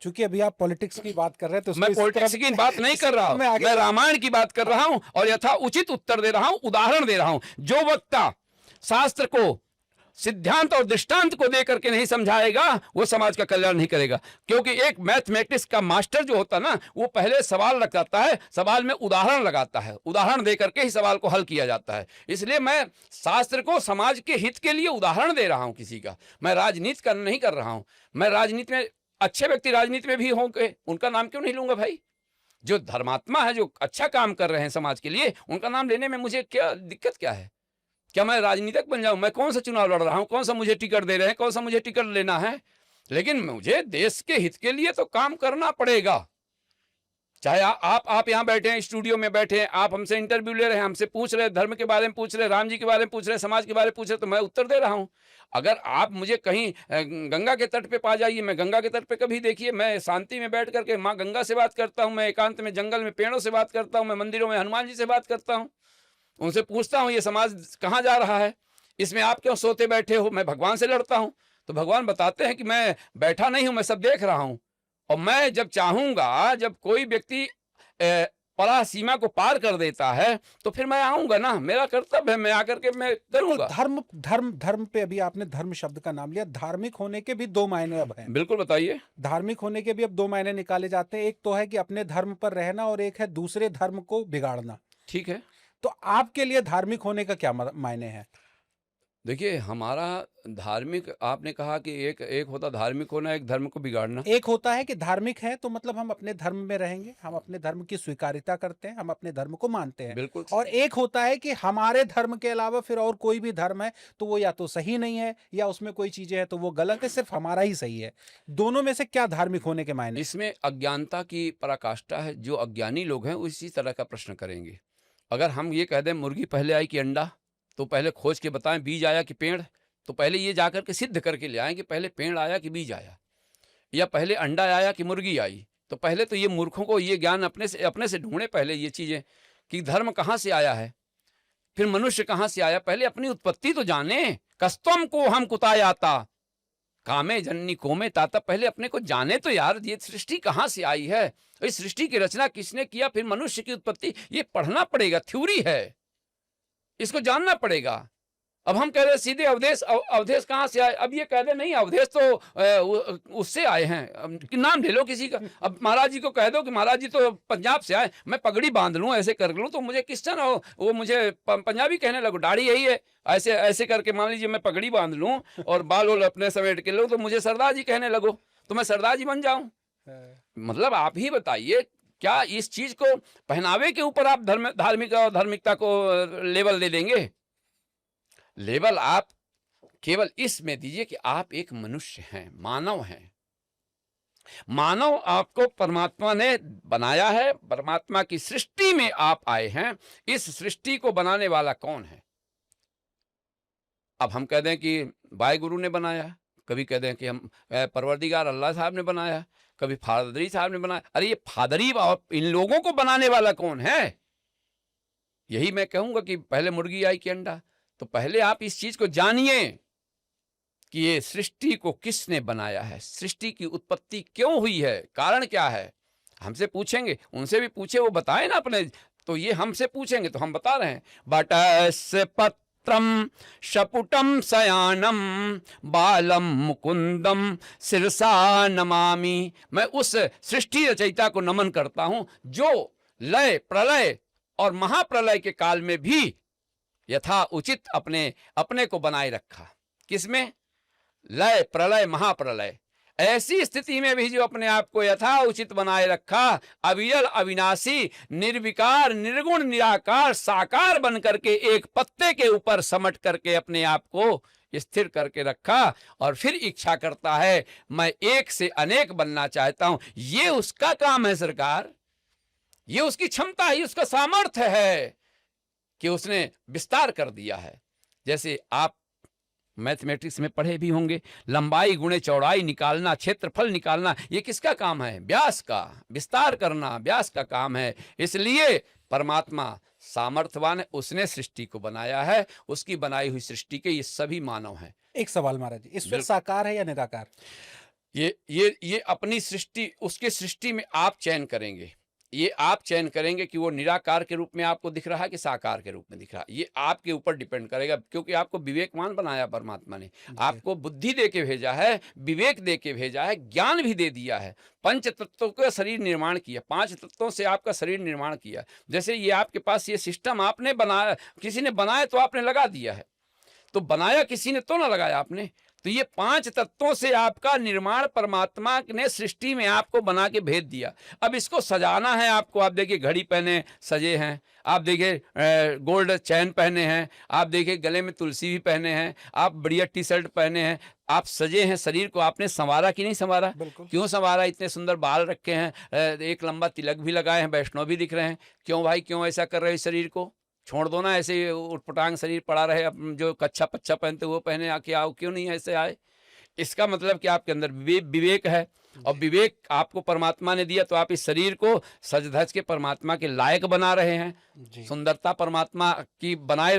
चूंकि अभी आप पॉलिटिक्स की बात कर रहे हैं तो मैं पॉलिटिक्स की बात नहीं कर रहा हूं, मैं रामायण की बात कर रहा हूं और यथा उचित उत्तर दे रहा हूं, उदाहरण दे रहा हूं। जो वक्ता शास्त्र को, सिद्धांत और दृष्टांत को देकर के नहीं समझाएगा, वो समाज का कल्याण नहीं करेगा। क्योंकि एक मैथमेटिक्स का मास्टर जो होता है ना, वो पहले सवाल रखता है, सवाल में उदाहरण लगाता है, उदाहरण देकर के ही सवाल को हल किया जाता है। इसलिए मैं शास्त्र को समाज के हित के लिए उदाहरण दे रहा हूं किसी का। मैं राजनीति नहीं कर रहा हूं। मैं राजनीति में, अच्छे व्यक्ति राजनीति में भी होंगे, उनका नाम क्यों नहीं लूंगा भाई? जो धर्मात्मा है, जो अच्छा काम कर रहे हैं समाज के लिए, उनका नाम लेने में मुझे क्या दिक्कत क्या है? क्या मैं राजनीतिक बन जाऊं? मैं कौन सा चुनाव लड़ रहा हूं? कौन सा मुझे टिकट दे रहे हैं? कौन सा मुझे टिकट लेना है? लेकिन मुझे देश के हित के लिए तो काम करना पड़ेगा। चाहे आप यहां बैठे हैं, स्टूडियो में बैठे हैं, आप हमसे इंटरव्यू ले रहे हैं, हमसे पूछ रहे हैं, धर्म के बारे में पूछ रहे हैं, राम जी के बारे में पूछ रहे हैं, समाज के बारे में पूछ रहे हैं, तो मैं उत्तर दे रहा हूं। अगर आप मुझे कहीं गंगा के तट पे पा जाइए, मैं गंगा के तट पे कभी देखिए, मैं शांति में बैठ करके माँ गंगा से बात करता हूं, मैं एकांत में जंगल में पेड़ों से बात करता हूं, मैं मंदिरों में हनुमान जी से बात करता हूं, उनसे पूछता हूं ये समाज कहाँ जा रहा है, इसमें आप क्यों सोते बैठे हो? मैं भगवान से लड़ता हूं, तो भगवान बताते हैं कि मैं बैठा नहीं हूं, मैं सब देख रहा हूं। और मैं जब चाहूंगा, जब कोई व्यक्ति पराह सीमा को पार कर देता है, तो फिर मैं आऊंगा ना, मेरा कर्तव्य है, मैं आकर के मैं करूंगा। धर्म पे अभी आपने धर्म शब्द का नाम लिया। धार्मिक होने के भी दो मायने अब हैं। बिल्कुल, बताइए। धार्मिक होने के भी अब दो मायने निकाले जाते हैं। एक तो है कि अपने धर्म पर रहना और एक है दूसरे धर्म को बिगाड़ना। ठीक है, तो आपके लिए धार्मिक होने का क्या मायने है? देखिए, हमारा धार्मिक, आपने कहा कि एक होता धार्मिक होना, एक धर्म को बिगाड़ना। एक होता है कि धार्मिक है तो मतलब हम अपने धर्म में रहेंगे, हम अपने धर्म की स्वीकारिता करते हैं, हम अपने धर्म को मानते हैं। बिल्कुल। और एक होता है कि हमारे धर्म के अलावा फिर और कोई भी धर्म है तो वो या तो सही नहीं है या उसमें कोई चीजें हैं तो वो गलत है, सिर्फ हमारा ही सही है। दोनों में से क्या धार्मिक होने के मायने? इसमें अज्ञानता की पराकाष्ठा है। जो अज्ञानी लोग हैं वो इसी तरह का प्रश्न करेंगे। अगर हम ये कह दें मुर्गी पहले आई कि अंडा, तो पहले खोज के बताएं बीज आया कि पेड़, तो पहले ये जाकर के सिद्ध करके ले आएं कि पहले पेड़ आया कि बीज आया, या पहले अंडा आया कि मुर्गी आई। तो पहले तो ये मूर्खों को ये ज्ञान अपने से ढूंढे पहले ये चीजें कि धर्म कहाँ से आया है, फिर मनुष्य कहाँ से आया। पहले अपनी उत्पत्ति तो जाने। कस्तम को हम कुतायाता कामे जननी कोमे ताता, पहले अपने को जाने तो यार, ये सृष्टि कहाँ से आई है, इस सृष्टि की रचना किसने किया, फिर मनुष्य की उत्पत्ति, ये पढ़ना पड़ेगा, थ्योरी है, इसको जानना पड़ेगा। अब हम कह रहे सीधे अवधेश, अवधेश कहाँ से आए? अब ये कह दे नहीं, अवधेश तो उससे आए हैं, नाम ले लो किसी का। अब महाराज जी को कह दो कि महाराज जी तो पंजाब से आए, मैं पगड़ी बांध लूं, ऐसे कर लूं, तो मुझे क्रिश्चन वो मुझे पंजाबी कहने लगो, दाढ़ी यही है, ऐसे ऐसे करके मान लीजिए मैं पगड़ी बांध लूं और बाल वोल अपने समेट के लूं, तो मुझे सरदार जी कहने लगो, तो मैं सरदार जी बन जाऊं। मतलब आप ही बताइए, क्या इस चीज को पहनावे के ऊपर आप धार्मिक और धार्मिकता को लेबल दे देंगे? लेबल आप केवल इसमें दीजिए कि आप एक मनुष्य हैं, मानव हैं। मानव आपको परमात्मा ने बनाया है, परमात्मा की सृष्टि में आप आए हैं। इस सृष्टि को बनाने वाला कौन है? अब हम कह दें कि वाहिगुरु ने बनाया, कभी कह दें कि हम परवरदिगार अल्लाह साहब ने बनाया, कभी फादरी साहब ने बनाया। अरे ये फादरी और इन लोगों को बनाने वाला कौन है? यही मैं कहूंगा कि पहले मुर्गी आई कि अंडा। तो पहले आप इस चीज को जानिए कि ये सृष्टि को किसने बनाया है, सृष्टि की उत्पत्ति क्यों हुई है, कारण क्या है। हमसे पूछेंगे, उनसे भी पूछे, वो बताए ना अपने। तो ये हमसे पूछेंगे तो हम बता रहे हैं, बटस वक्त्रम शपुटम शयानम बालम मुकुंदम शिरसा नमामि। मैं उस सृष्टि रचयिता को नमन करता हूं जो लय प्रलय और महाप्रलय के काल में भी यथा उचित अपने अपने को बनाए रखा। किसमें? लय प्रलय महाप्रलय, ऐसी स्थिति में भी जो अपने आप को यथा उचित बनाए रखा, अविरल अविनाशी निर्विकार निर्गुण निराकार साकार बन करके एक पत्ते के ऊपर समट करके अपने आप को स्थिर करके रखा और फिर इच्छा करता है मैं एक से अनेक बनना चाहता हूं। ये उसका काम है सरकार, ये उसकी क्षमता है, उसका सामर्थ्य है कि उसने विस्तार कर दिया है। जैसे आप मैथमेटिक्स में पढ़े भी होंगे, लंबाई गुणे चौड़ाई निकालना, क्षेत्रफल निकालना, ये किसका काम है? व्यास का। विस्तार करना व्यास का काम है। इसलिए परमात्मा सामर्थ्यवान है, उसने सृष्टि को बनाया है, उसकी बनाई हुई सृष्टि के ये सभी मानव हैं। एक सवाल महाराज जी, ईश्वर साकार है या निराकार? ये अपनी सृष्टि, उसके सृष्टि में आप चयन करेंगे, ये आप चयन करेंगे कि वो निराकार के रूप में आपको दिख रहा है कि साकार के रूप में दिख रहा है। ये आपके ऊपर डिपेंड करेगा, क्योंकि आपको विवेकवान बनाया परमात्मा ने, आपको बुद्धि दे के भेजा है, विवेक दे के भेजा है, ज्ञान भी दे दिया है, पंच तत्वों का शरीर निर्माण किया, 5 तत्वों से आपका शरीर निर्माण किया। जैसे ये आपके पास ये सिस्टम आपने बनाया, किसी ने बनाया तो आपने लगा दिया है, तो बनाया किसी ने तो ना लगाया आपने। तो ये 5 तत्वों से आपका निर्माण परमात्मा ने सृष्टि में आपको बना के भेज दिया। अब इसको सजाना है आपको। आप देखिए घड़ी पहने सजे हैं, आप देखिए गोल्ड चैन पहने हैं, आप देखिए गले में तुलसी भी पहने हैं, आप बढ़िया टी शर्ट पहने हैं, आप सजे हैं। शरीर को आपने संवारा कि नहीं संवारा? क्यों संवारा? इतने सुंदर बाल रखे हैं, एक लंबा तिलक भी लगाए हैं, वैष्णव भी दिख रहे हैं। क्यों भाई, क्यों ऐसा कर रहे हो? शरीर को छोड़ दो ना, ऐसे उटपटांग शरीर पड़ा रहे। जो कच्छा पच्छा पहनते वो पहने आके आओ, क्यों नहीं ऐसे आए? इसका मतलब कि आपके अंदर विवेक है, और विवेक आपको परमात्मा ने दिया, तो आप इस शरीर को सज धज के परमात्मा के लायक बना रहे हैं। सुंदरता परमात्मा की बनाए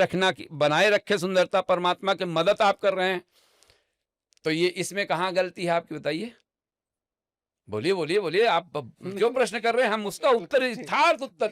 रखे सुंदरता परमात्मा की मदद आप कर रहे हैं। तो ये इसमें कहाँ गलती है आपकी, बताइए? बोलिए बोलिए बोलिए, आप क्यों प्रश्न कर रहे हैं? हम उसका उत्तर यथार्थ उत्तर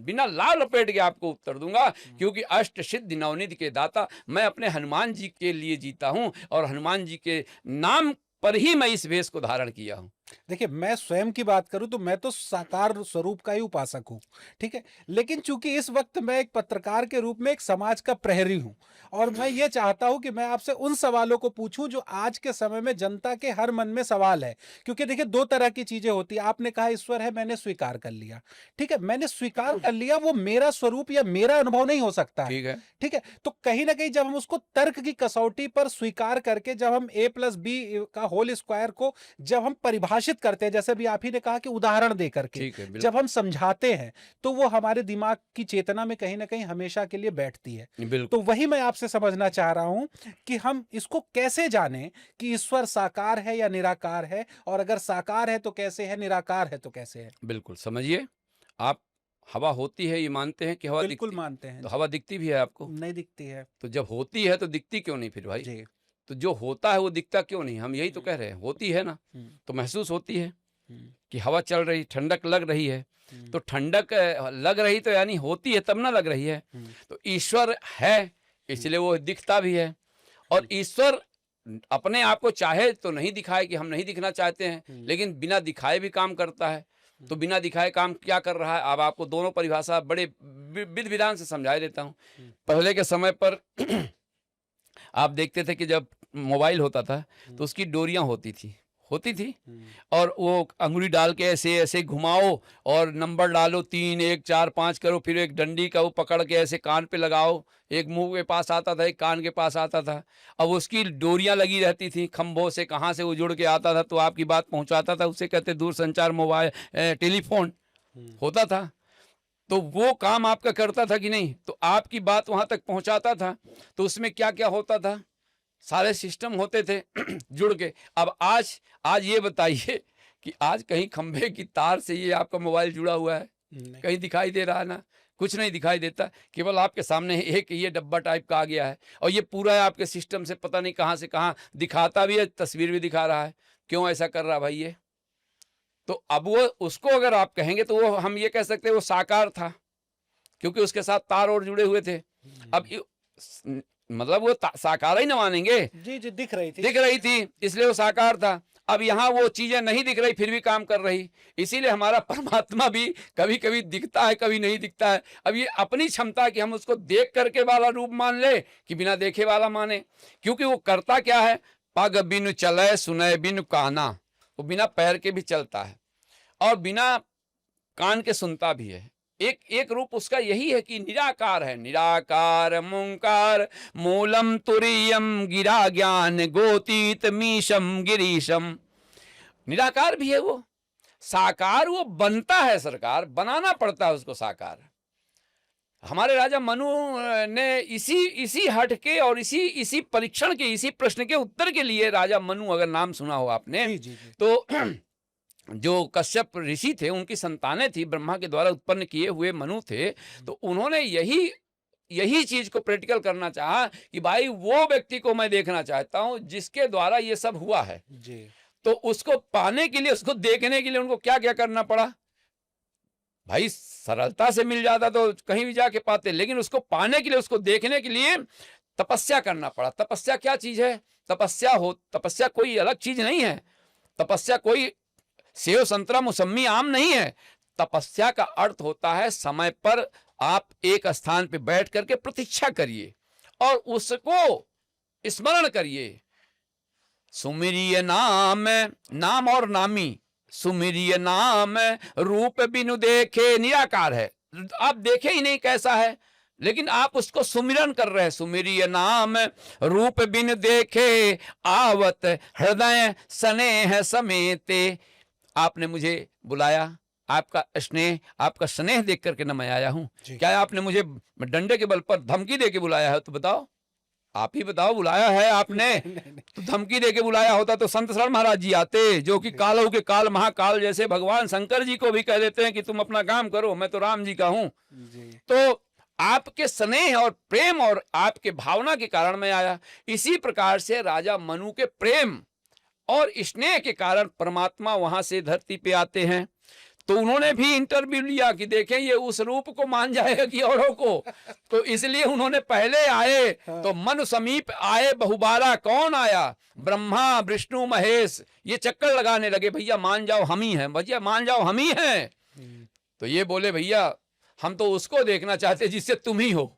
बिना लाल लपेट के आपको उत्तर दूंगा, क्योंकि अष्ट सिद्धि नवनिधि के दाता मैं अपने हनुमान जी के लिए जीता हूं, और हनुमान जी के नाम पर ही मैं इस वेश को धारण किया हूं। देखिए, मैं स्वयं की बात करूं तो मैं तो साकार स्वरूप का ही उपासक हूं, ठीक है। लेकिन चूंकि इस वक्त मैं एक पत्रकार के रूप में एक समाज का प्रहरी हूं, और मैं ये चाहता हूं कि मैं आपसे उन सवालों को पूछूं जो आज के समय में जनता के हर मन में सवाल है। क्योंकि देखिए, 2 तरह की चीजें होती है। आपने कहा ईश्वर है, मैंने स्वीकार कर लिया, ठीक है, मैंने स्वीकार कर लिया, वो मेरा स्वरूप या मेरा अनुभव नहीं हो सकता है, ठीक है। तो कहीं ना कहीं जब हम उसको तर्क की कसौटी पर स्वीकार करके, जब हम A+B का होल स्क्वायर को जब हम परिभाषित करते हैं, जैसे भी आप ही ने कहा कि उदाहरण दे करके जब हम समझाते हैं, तो वो हमारे दिमाग की चेतना में कहीं ना कहीं हमेशा के लिए बैठती है। तो वही मैं आपसे समझना चाह रहा हूं कि हम इसको कैसे जानें कि ईश्वर साकार है या निराकार है, और अगर साकार है तो कैसे है, निराकार है तो कैसे है? बिल्कुल समझिए, आप हवा होती है ये मानते हैं कि हवा बिल्कुल मानते हैं। तो हवा दिखती भी है आपको? नहीं दिखती है। तो जब होती है तो दिखती क्यों नहीं फिर भाई जी? तो जो होता है वो दिखता क्यों नहीं? हम यही तो कह रहे हैं, होती है ना तो महसूस होती है कि हवा चल रही, ठंडक लग रही है। तो ठंडक लग रही तो यानी होती है, तब ना लग रही है। तो ईश्वर है इसलिए वो दिखता भी है, और ईश्वर अपने आप को चाहे तो नहीं दिखाए कि हम नहीं दिखना चाहते हैं, लेकिन बिना दिखाए भी काम करता है। तो बिना दिखाए काम क्या कर रहा है? अब आपको दोनों परिभाषा बड़े विधि विधान से समझा देता हूँ। पहले के समय पर आप देखते थे कि जब मोबाइल होता था तो उसकी डोरियां होती थी, और वो अंगुली डाल के ऐसे ऐसे घुमाओ और नंबर डालो, 3 1 4 5 करो, फिर एक डंडी का वो पकड़ के ऐसे कान पे लगाओ। एक मुंह के पास आता था, एक कान के पास आता था। अब उसकी डोरियां लगी रहती थी खंभों से, कहाँ से वो जुड़ के आता था तो आपकी बात पहुंचाता था। उसे कहते दूर संचार मोबाइल टेलीफोन होता था। तो वो काम आपका करता था कि नहीं? तो आपकी बात वहां तक पहुंचाता था। तो उसमें क्या क्या होता था? सारे सिस्टम होते थे जुड़ के। अब आज ये बताइए कि आज कहीं खंभे की तार से ये आपका मोबाइल जुड़ा हुआ है? कहीं दिखाई दे रहा है ना? कुछ नहीं दिखाई देता। केवल आपके सामने एक ये डब्बा टाइप का आ गया है, और ये पूरा आपके सिस्टम से पता नहीं कहाँ से कहाँ दिखाता भी है, तस्वीर भी दिखा रहा है। क्यों ऐसा कर रहा भाई ये? तो अब वो उसको अगर आप कहेंगे तो वो हम ये कह सकते हैं वो साकार था, क्योंकि उसके साथ तार और जुड़े हुए थे। अब मतलब वो साकार ही न मानेंगे। जी जी, दिख रही थी, इसलिए वो साकार था। अब यहाँ वो चीजें नहीं दिख रही, फिर भी काम कर रही। इसीलिए हमारा परमात्मा भी कभी कभी दिखता है, कभी नहीं दिखता है। अब ये अपनी क्षमता कि हम उसको देख करके वाला रूप मान ले कि बिना देखे वाला माने, क्योंकि वो करता क्या है, पग बिनु चले सुने बिनु काना, वो बिना पैर के भी चलता है और बिना कान के सुनता भी है। एक एक रूप उसका यही है कि निराकार है, निराकार मुंकार मूलम तुरीयम गिरा ज्ञान गोतीत मीशम गिरीशम। निराकार भी है वो, साकार वो बनता है, सरकार बनाना पड़ता है उसको साकार। हमारे राजा मनु ने इसी हट के और इसी परीक्षण के, इसी प्रश्न के उत्तर के लिए, राजा मनु अगर नाम सुना हो आपने, जी जी जी। तो जो कश्यप ऋषि थे उनकी संतानें थी, ब्रह्मा के द्वारा उत्पन्न किए हुए मनु थे, तो उन्होंने यही चीज को प्रैक्टिकल करना चाहा कि भाई वो व्यक्ति को मैं देखना चाहता हूं जिसके द्वारा ये सब हुआ है जी। तो उसको पाने के लिए, उसको देखने के लिए उनको क्या क्या करना पड़ा। भाई सरलता से मिल जाता तो कहीं भी जाके पाते, लेकिन उसको पाने के लिए, उसको देखने के लिए तपस्या करना पड़ा। तपस्या क्या चीज है? तपस्या कोई अलग चीज नहीं है। तपस्या कोई सेव संतरा मौसमी आम नहीं है। तपस्या का अर्थ होता है समय पर आप एक स्थान पे बैठ करके प्रतीक्षा करिए और उसको स्मरण करिए। सुमिरिय नाम, नाम और नामी, सुमिरिय नाम रूप बिनु देखे, निराकार है, आप देखे ही नहीं कैसा है, लेकिन आप उसको सुमिरन कर रहे हैं। सुमिरिय नाम रूप बिनु देखे, आवत हृदय स्नेह समेते। आपने मुझे बुलाया, आपका स्नेह देख करके न मैं आया हूं। क्या आपने मुझे डंडे के बल पर धमकी दे के बुलाया है? तो बताओ, आप ही बताओ, बुलाया है आपने? तो धमकी दे के बुलाया होता तो संत शरण महाराज जी आते, जो कि कालों के काल महाकाल जैसे भगवान शंकर जी को भी कह देते हैं कि तुम अपना काम करो, मैं तो राम जी का हूं। तो आपके स्नेह और प्रेम और आपके भावना के कारण मैं आया। इसी प्रकार से राजा मनु के प्रेम और स्नेह के कारण परमात्मा वहां से धरती पे आते हैं। तो उन्होंने भी इंटरव्यू लिया कि देखें ये उस रूप को मान जाएगा कि औरों को, तो इसलिए उन्होंने पहले आए। तो मनु समीप आए बहुबारा, कौन आया? ब्रह्मा विष्णु महेश। ये चक्कर लगाने लगे, भैया मान जाओ हम ही हैं, भैया मान जाओ हम ही हैं। तो ये बोले भैया हम तो उसको देखना चाहते जिससे तुम ही हो।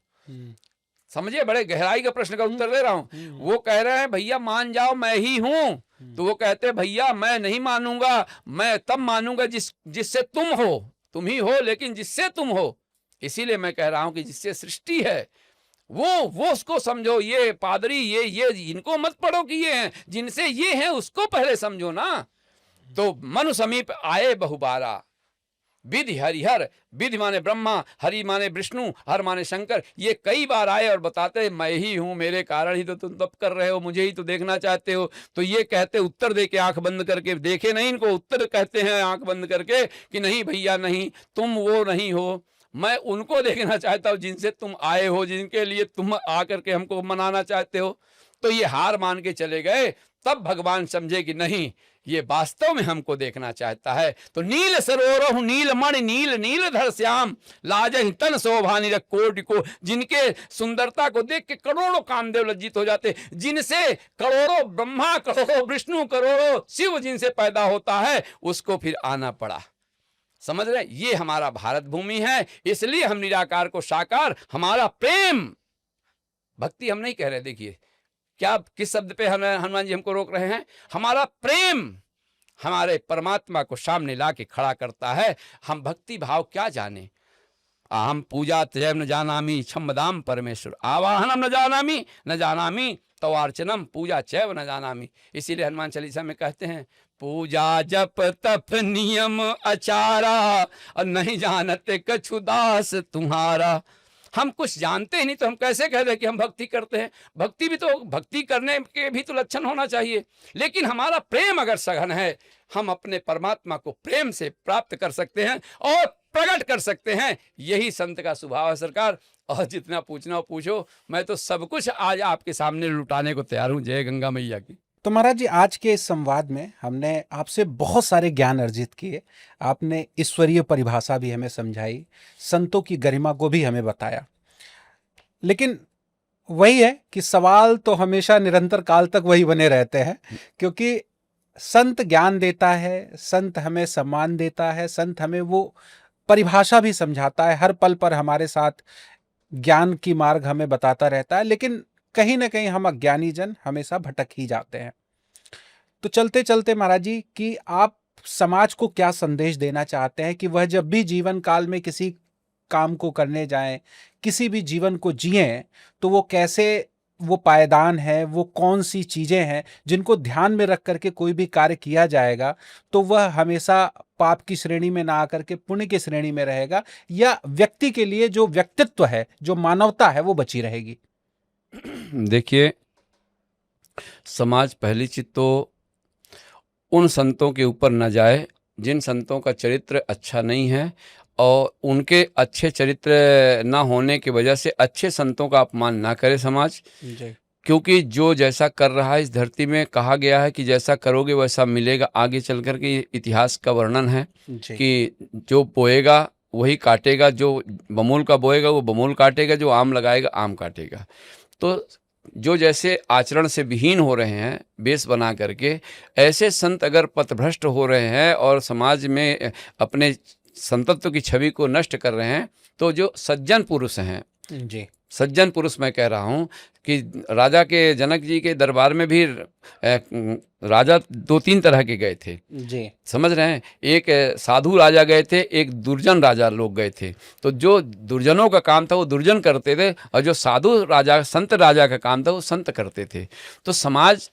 समझे, बड़े गहराई का प्रश्न का उत्तर दे रहा हूं। वो कह रहे हैं भैया मान जाओ मैं ही हूं। तो वो कहते भैया मैं नहीं मानूंगा, मैं तब मानूंगा जिससे तुम हो। तुम ही हो लेकिन जिससे तुम हो। इसीलिए मैं कह रहा हूं कि जिससे सृष्टि है वो उसको समझो। ये पादरी ये इनको मत पढ़ो कि ये हैं, जिनसे ये हैं उसको पहले समझो ना। तो मनु समीप आए बहुबारा, विधि हरिहर, विधि माने ब्रह्मा, हरि माने विष्णु, हर माने शंकर। ये कई बार आए और बताते मैं ही हूं, मेरे कारण ही तो तुम तप कर रहे हो, मुझे ही तो देखना चाहते हो। तो ये कहते उत्तर दे के, आंख बंद करके, देखे नहीं इनको, उत्तर कहते हैं आंख बंद करके कि नहीं भैया नहीं, तुम वो नहीं हो, मैं उनको देखना चाहता हूं जिनसे तुम आए हो, जिनके लिए तुम आकर के हमको मनाना चाहते हो। तो ये हार मान के चले गए। तब भगवान समझे कि नहीं, ये वास्तव में हमको देखना चाहता है। तो नील सरोवर नील मणि नील नीलधर श्याम, लाजहि तन शोभा निरख कोटि को। जिनके सुंदरता को देख के करोड़ों कामदेव लज्जित हो जाते, जिनसे करोड़ों ब्रह्मा, करोड़ों विष्णु, करोड़ों शिव जिनसे पैदा होता है, उसको फिर आना पड़ा। समझ रहे, ये हमारा भारत भूमि है, इसलिए हम निराकार को साकार, हमारा प्रेम, भक्ति हम नहीं कह रहे। देखिए क्या, किस शब्द पे हनुमान जी हमको रोक रहे हैं? हमारा प्रेम हमारे परमात्मा को सामने ला के खड़ा करता है। हम भक्ति भाव क्या जाने। हम पूजा तैव न जानामी छम्मदाम परमेश्वर, आवाहनम न जानामी तो अर्चनम पूजा चैव न जानामी। इसीलिए हनुमान चालीसा में कहते हैं, पूजा जप तप नियम आचारा, और नहीं जानते कछु दास तुम्हारा। हम कुछ जानते ही नहीं तो हम कैसे कह रहे कि हम भक्ति करते हैं? भक्ति भी तो, भक्ति करने के भी तो लक्षण होना चाहिए। लेकिन हमारा प्रेम अगर सघन है, हम अपने परमात्मा को प्रेम से प्राप्त कर सकते हैं और प्रकट कर सकते हैं। यही संत का स्वभाव है सरकार। और जितना पूछना हो पूछो, मैं तो सब कुछ आज आपके सामने लुटाने को तैयार हूं। जय गंगा मैया की। तो महाराज जी, आज के इस संवाद में हमने आपसे बहुत सारे ज्ञान अर्जित किए। आपने ईश्वरीय परिभाषा भी हमें समझाई, संतों की गरिमा को भी हमें बताया। लेकिन वही है कि सवाल तो हमेशा निरंतर काल तक वही बने रहते हैं, क्योंकि संत ज्ञान देता है, संत हमें सम्मान देता है, संत हमें वो परिभाषा भी समझाता है, हर पल पर हमारे साथ ज्ञान की मार्ग हमें बताता रहता है, लेकिन कहीं ना कहीं हम अज्ञानी जन हमेशा भटक ही जाते हैं। तो चलते चलते महाराज जी, कि आप समाज को क्या संदेश देना चाहते हैं कि वह जब भी जीवन काल में किसी काम को करने जाएं, किसी भी जीवन को जिएं, तो वो कैसे, वो पायदान है, वो कौन सी चीजें हैं जिनको ध्यान में रख करके कोई भी कार्य किया जाएगा तो वह हमेशा पाप की श्रेणी में ना आकर के पुण्य की श्रेणी में रहेगा, या व्यक्ति के लिए जो व्यक्तित्व है, जो मानवता है, वो बची रहेगी। देखिए, समाज पहली चीज तो उन संतों के ऊपर न जाए जिन संतों का चरित्र अच्छा नहीं है, और उनके अच्छे चरित्र ना होने की वजह से अच्छे संतों का अपमान ना करे समाज। जी क्योंकि जो जैसा कर रहा है इस धरती में, कहा गया है कि जैसा करोगे वैसा मिलेगा। आगे चल कर के इतिहास का वर्णन है जी कि जो बोएगा वही काटेगा, जो बमूल का बोएगा वो बमूल काटेगा, जो आम लगाएगा आम काटेगा। तो जो जैसे आचरण से विहीन हो रहे हैं बेस बना करके, ऐसे संत अगर पथभ्रष्ट हो रहे हैं और समाज में अपने संतत्व की छवि को नष्ट कर रहे हैं, तो जो सज्जन पुरुष हैं, जी सज्जन पुरुष मैं कह रहा हूँ कि राजा के जनक जी के दरबार में भी राजा 2-3 तरह के गए थे, जी समझ रहे हैं। एक साधु राजा गए थे, एक दुर्जन राजा लोग गए थे। तो जो दुर्जनों का काम था वो दुर्जन करते थे, और जो साधु राजा संत राजा का काम था वो संत करते थे। तो समाज,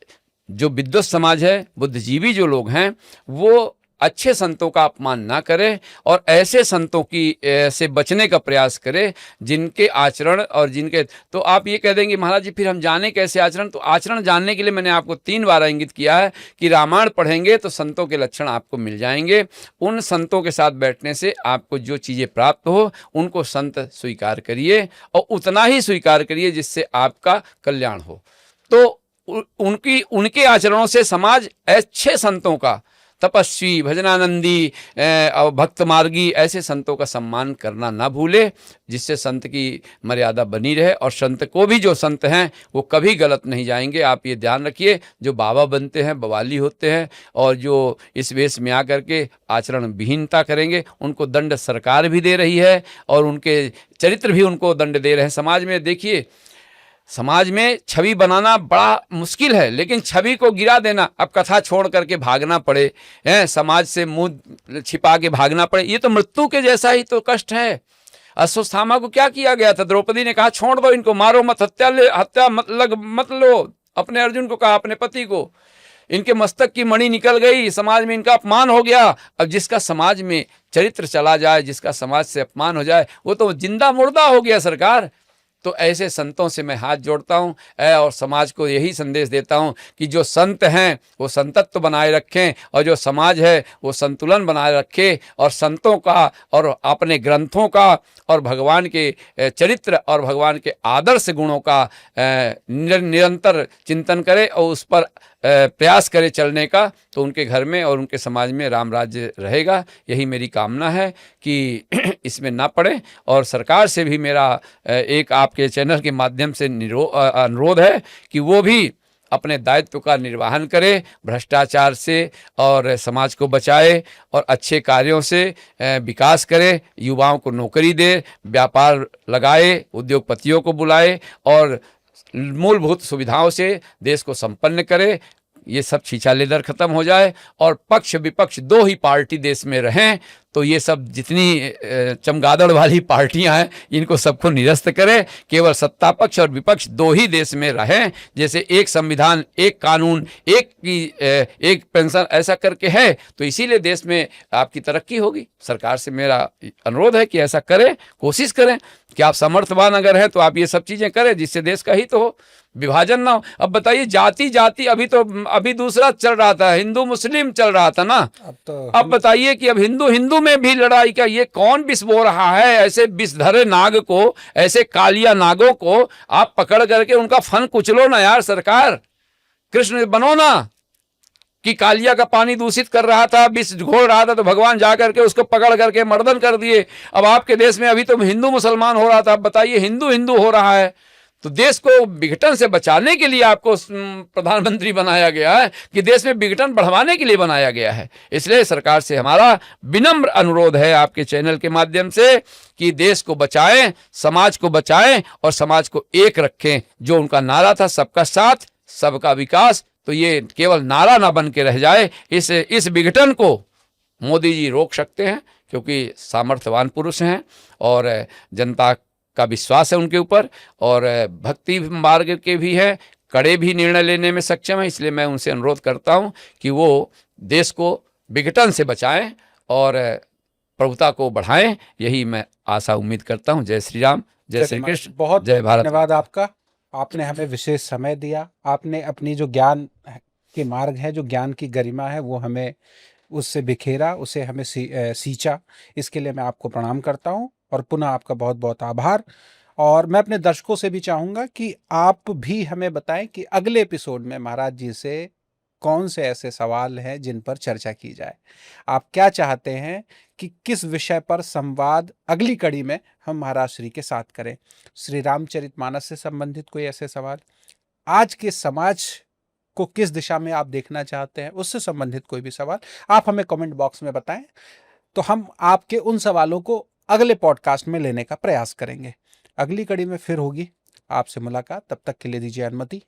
जो विद्वत समाज है, बुद्धिजीवी जो लोग हैं, वो अच्छे संतों का अपमान ना करे और ऐसे संतों की से बचने का प्रयास करे जिनके आचरण और जिनके, तो आप ये कह देंगे महाराज जी फिर हम जाने कैसे आचरण। तो आचरण जानने के लिए मैंने आपको 3 बार इंगित किया है कि रामायण पढ़ेंगे तो संतों के लक्षण आपको मिल जाएंगे। उन संतों के साथ बैठने से आपको जो चीज़ें प्राप्त हो उनको संत स्वीकार करिए, और उतना ही स्वीकार करिए जिससे आपका कल्याण हो। तो उनके आचरणों से समाज अच्छे संतों का, तपस्वी, भजनानंदी और भक्त मार्गी ऐसे संतों का सम्मान करना ना भूले, जिससे संत की मर्यादा बनी रहे। और संत को भी, जो संत हैं वो कभी गलत नहीं जाएंगे, आप ये ध्यान रखिए। जो बाबा बनते हैं, बवाली होते हैं, और जो इस वेश में आकर के आचरण विहीनता करेंगे, उनको दंड सरकार भी दे रही है और उनके चरित्र भी उनको दंड दे रहे हैं। समाज में देखिए, समाज में छवि बनाना बड़ा मुश्किल है, लेकिन छवि को गिरा देना, अब कथा छोड़ करके भागना पड़े, हैं समाज से मुंह छिपा के भागना पड़े, ये तो मृत्यु के जैसा ही तो कष्ट है। अश्वत्थामा को क्या किया गया था? द्रौपदी ने कहा छोड़ दो इनको, मारो मत, हत्या मत लो। अपने अर्जुन को कहा, अपने पति को, इनके मस्तक की मणि निकल गई, समाज में इनका अपमान हो गया। अब जिसका समाज में चरित्र चला जाए, जिसका समाज से अपमान हो जाए, वो तो जिंदा मुर्दा हो गया सरकार। तो ऐसे संतों से मैं हाथ जोड़ता हूँ और समाज को यही संदेश देता हूँ कि जो संत हैं वो संतत्व बनाए रखें, और जो समाज है वो संतुलन बनाए रखे, और संतों का और अपने ग्रंथों का और भगवान के चरित्र और भगवान के आदर्श गुणों का निरंतर चिंतन करे और उस पर प्रयास करे चलने का। तो उनके घर में और उनके समाज में राम राज्य रहेगा। यही मेरी कामना है कि इसमें ना पड़े। और सरकार से भी मेरा एक आपके चैनल के माध्यम से अनुरोध है कि वो भी अपने दायित्व का निर्वहन करे, भ्रष्टाचार से और समाज को बचाए और अच्छे कार्यों से विकास करे, युवाओं को नौकरी दे, व्यापार लगाए, उद्योगपतियों को बुलाए और मूलभूत सुविधाओं से देश को संपन्न करे। ये सब छीछा-लेदर खत्म हो जाए और पक्ष विपक्ष 2 ही पार्टी देश में रहें। तो ये सब जितनी चमगादड़ वाली पार्टियां हैं इनको सबको निरस्त करें, केवल सत्ता पक्ष और विपक्ष 2 ही देश में रहें। जैसे एक संविधान, एक कानून, एक पेंशन ऐसा करके है, तो इसीलिए देश में आपकी तरक्की होगी। सरकार से मेरा अनुरोध है कि ऐसा करें, कोशिश करें कि आप समर्थवान अगर हैं तो आप ये सब चीज़ें करें जिससे देश का हित हो, विभाजन ना हो। अब बताइए, जाति अभी दूसरा चल रहा था, हिंदू मुस्लिम चल रहा था ना। अब बताइए कि अब हिंदू में भी लड़ाई का ये कौन विष बो रहा है? ऐसे विषधरे नाग को, ऐसे कालिया नागों को आप पकड़ करके उनका फन कुचलो ना यार। सरकार कृष्ण बनो ना, कि कालिया का पानी दूषित कर रहा था, विष घोल रहा था, तो भगवान जा करके उसको पकड़ करके मर्दन कर दिए। अब आपके देश में अभी तो हिंदू मुसलमान हो रहा था, अब बताइए हिंदू हो रहा है। तो देश को विघटन से बचाने के लिए आपको प्रधानमंत्री बनाया गया है कि देश में विघटन बढ़वाने के लिए बनाया गया है। इसलिए सरकार से हमारा विनम्र अनुरोध है आपके चैनल के माध्यम से कि देश को बचाएं, समाज को बचाएं और समाज को एक रखें। जो उनका नारा था सबका साथ सबका विकास, तो ये केवल नारा ना बन के रह जाए। इस विघटन को मोदी जी रोक सकते हैं क्योंकि सामर्थ्यवान पुरुष हैं और जनता का विश्वास है उनके ऊपर और भक्ति मार्ग के भी हैं, कड़े भी निर्णय लेने में सक्षम है। इसलिए मैं उनसे अनुरोध करता हूं कि वो देश को विघटन से बचाएं और प्रभुता को बढ़ाएं। यही मैं आशा उम्मीद करता हूं। जय श्री राम, जय श्री कृष्ण, बहुत जय भारत। धन्यवाद आपका। आपने हमें विशेष समय दिया। आपने अपनी जो ज्ञान के मार्ग है, जो ज्ञान की गरिमा है, वो हमें उससे बिखेरा, उसे हमें सींचा। इसके लिए मैं आपको प्रणाम करता हूं और पुनः आपका बहुत बहुत आभार। और मैं अपने दर्शकों से भी चाहूँगा कि आप भी हमें बताएं कि अगले एपिसोड में महाराज जी से कौन से ऐसे सवाल हैं जिन पर चर्चा की जाए। आप क्या चाहते हैं कि किस विषय पर संवाद अगली कड़ी में हम महाराज श्री के साथ करें। श्री रामचरितमानस से संबंधित कोई ऐसे सवाल, आज के समाज को किस दिशा में आप देखना चाहते हैं, उससे संबंधित कोई भी सवाल आप हमें कमेंट बॉक्स में बताएं, तो हम आपके उन सवालों को अगले पॉडकास्ट में लेने का प्रयास करेंगे। अगली कड़ी में फिर होगी आपसे मुलाकात। तब तक के लिए दीजिए अनुमति।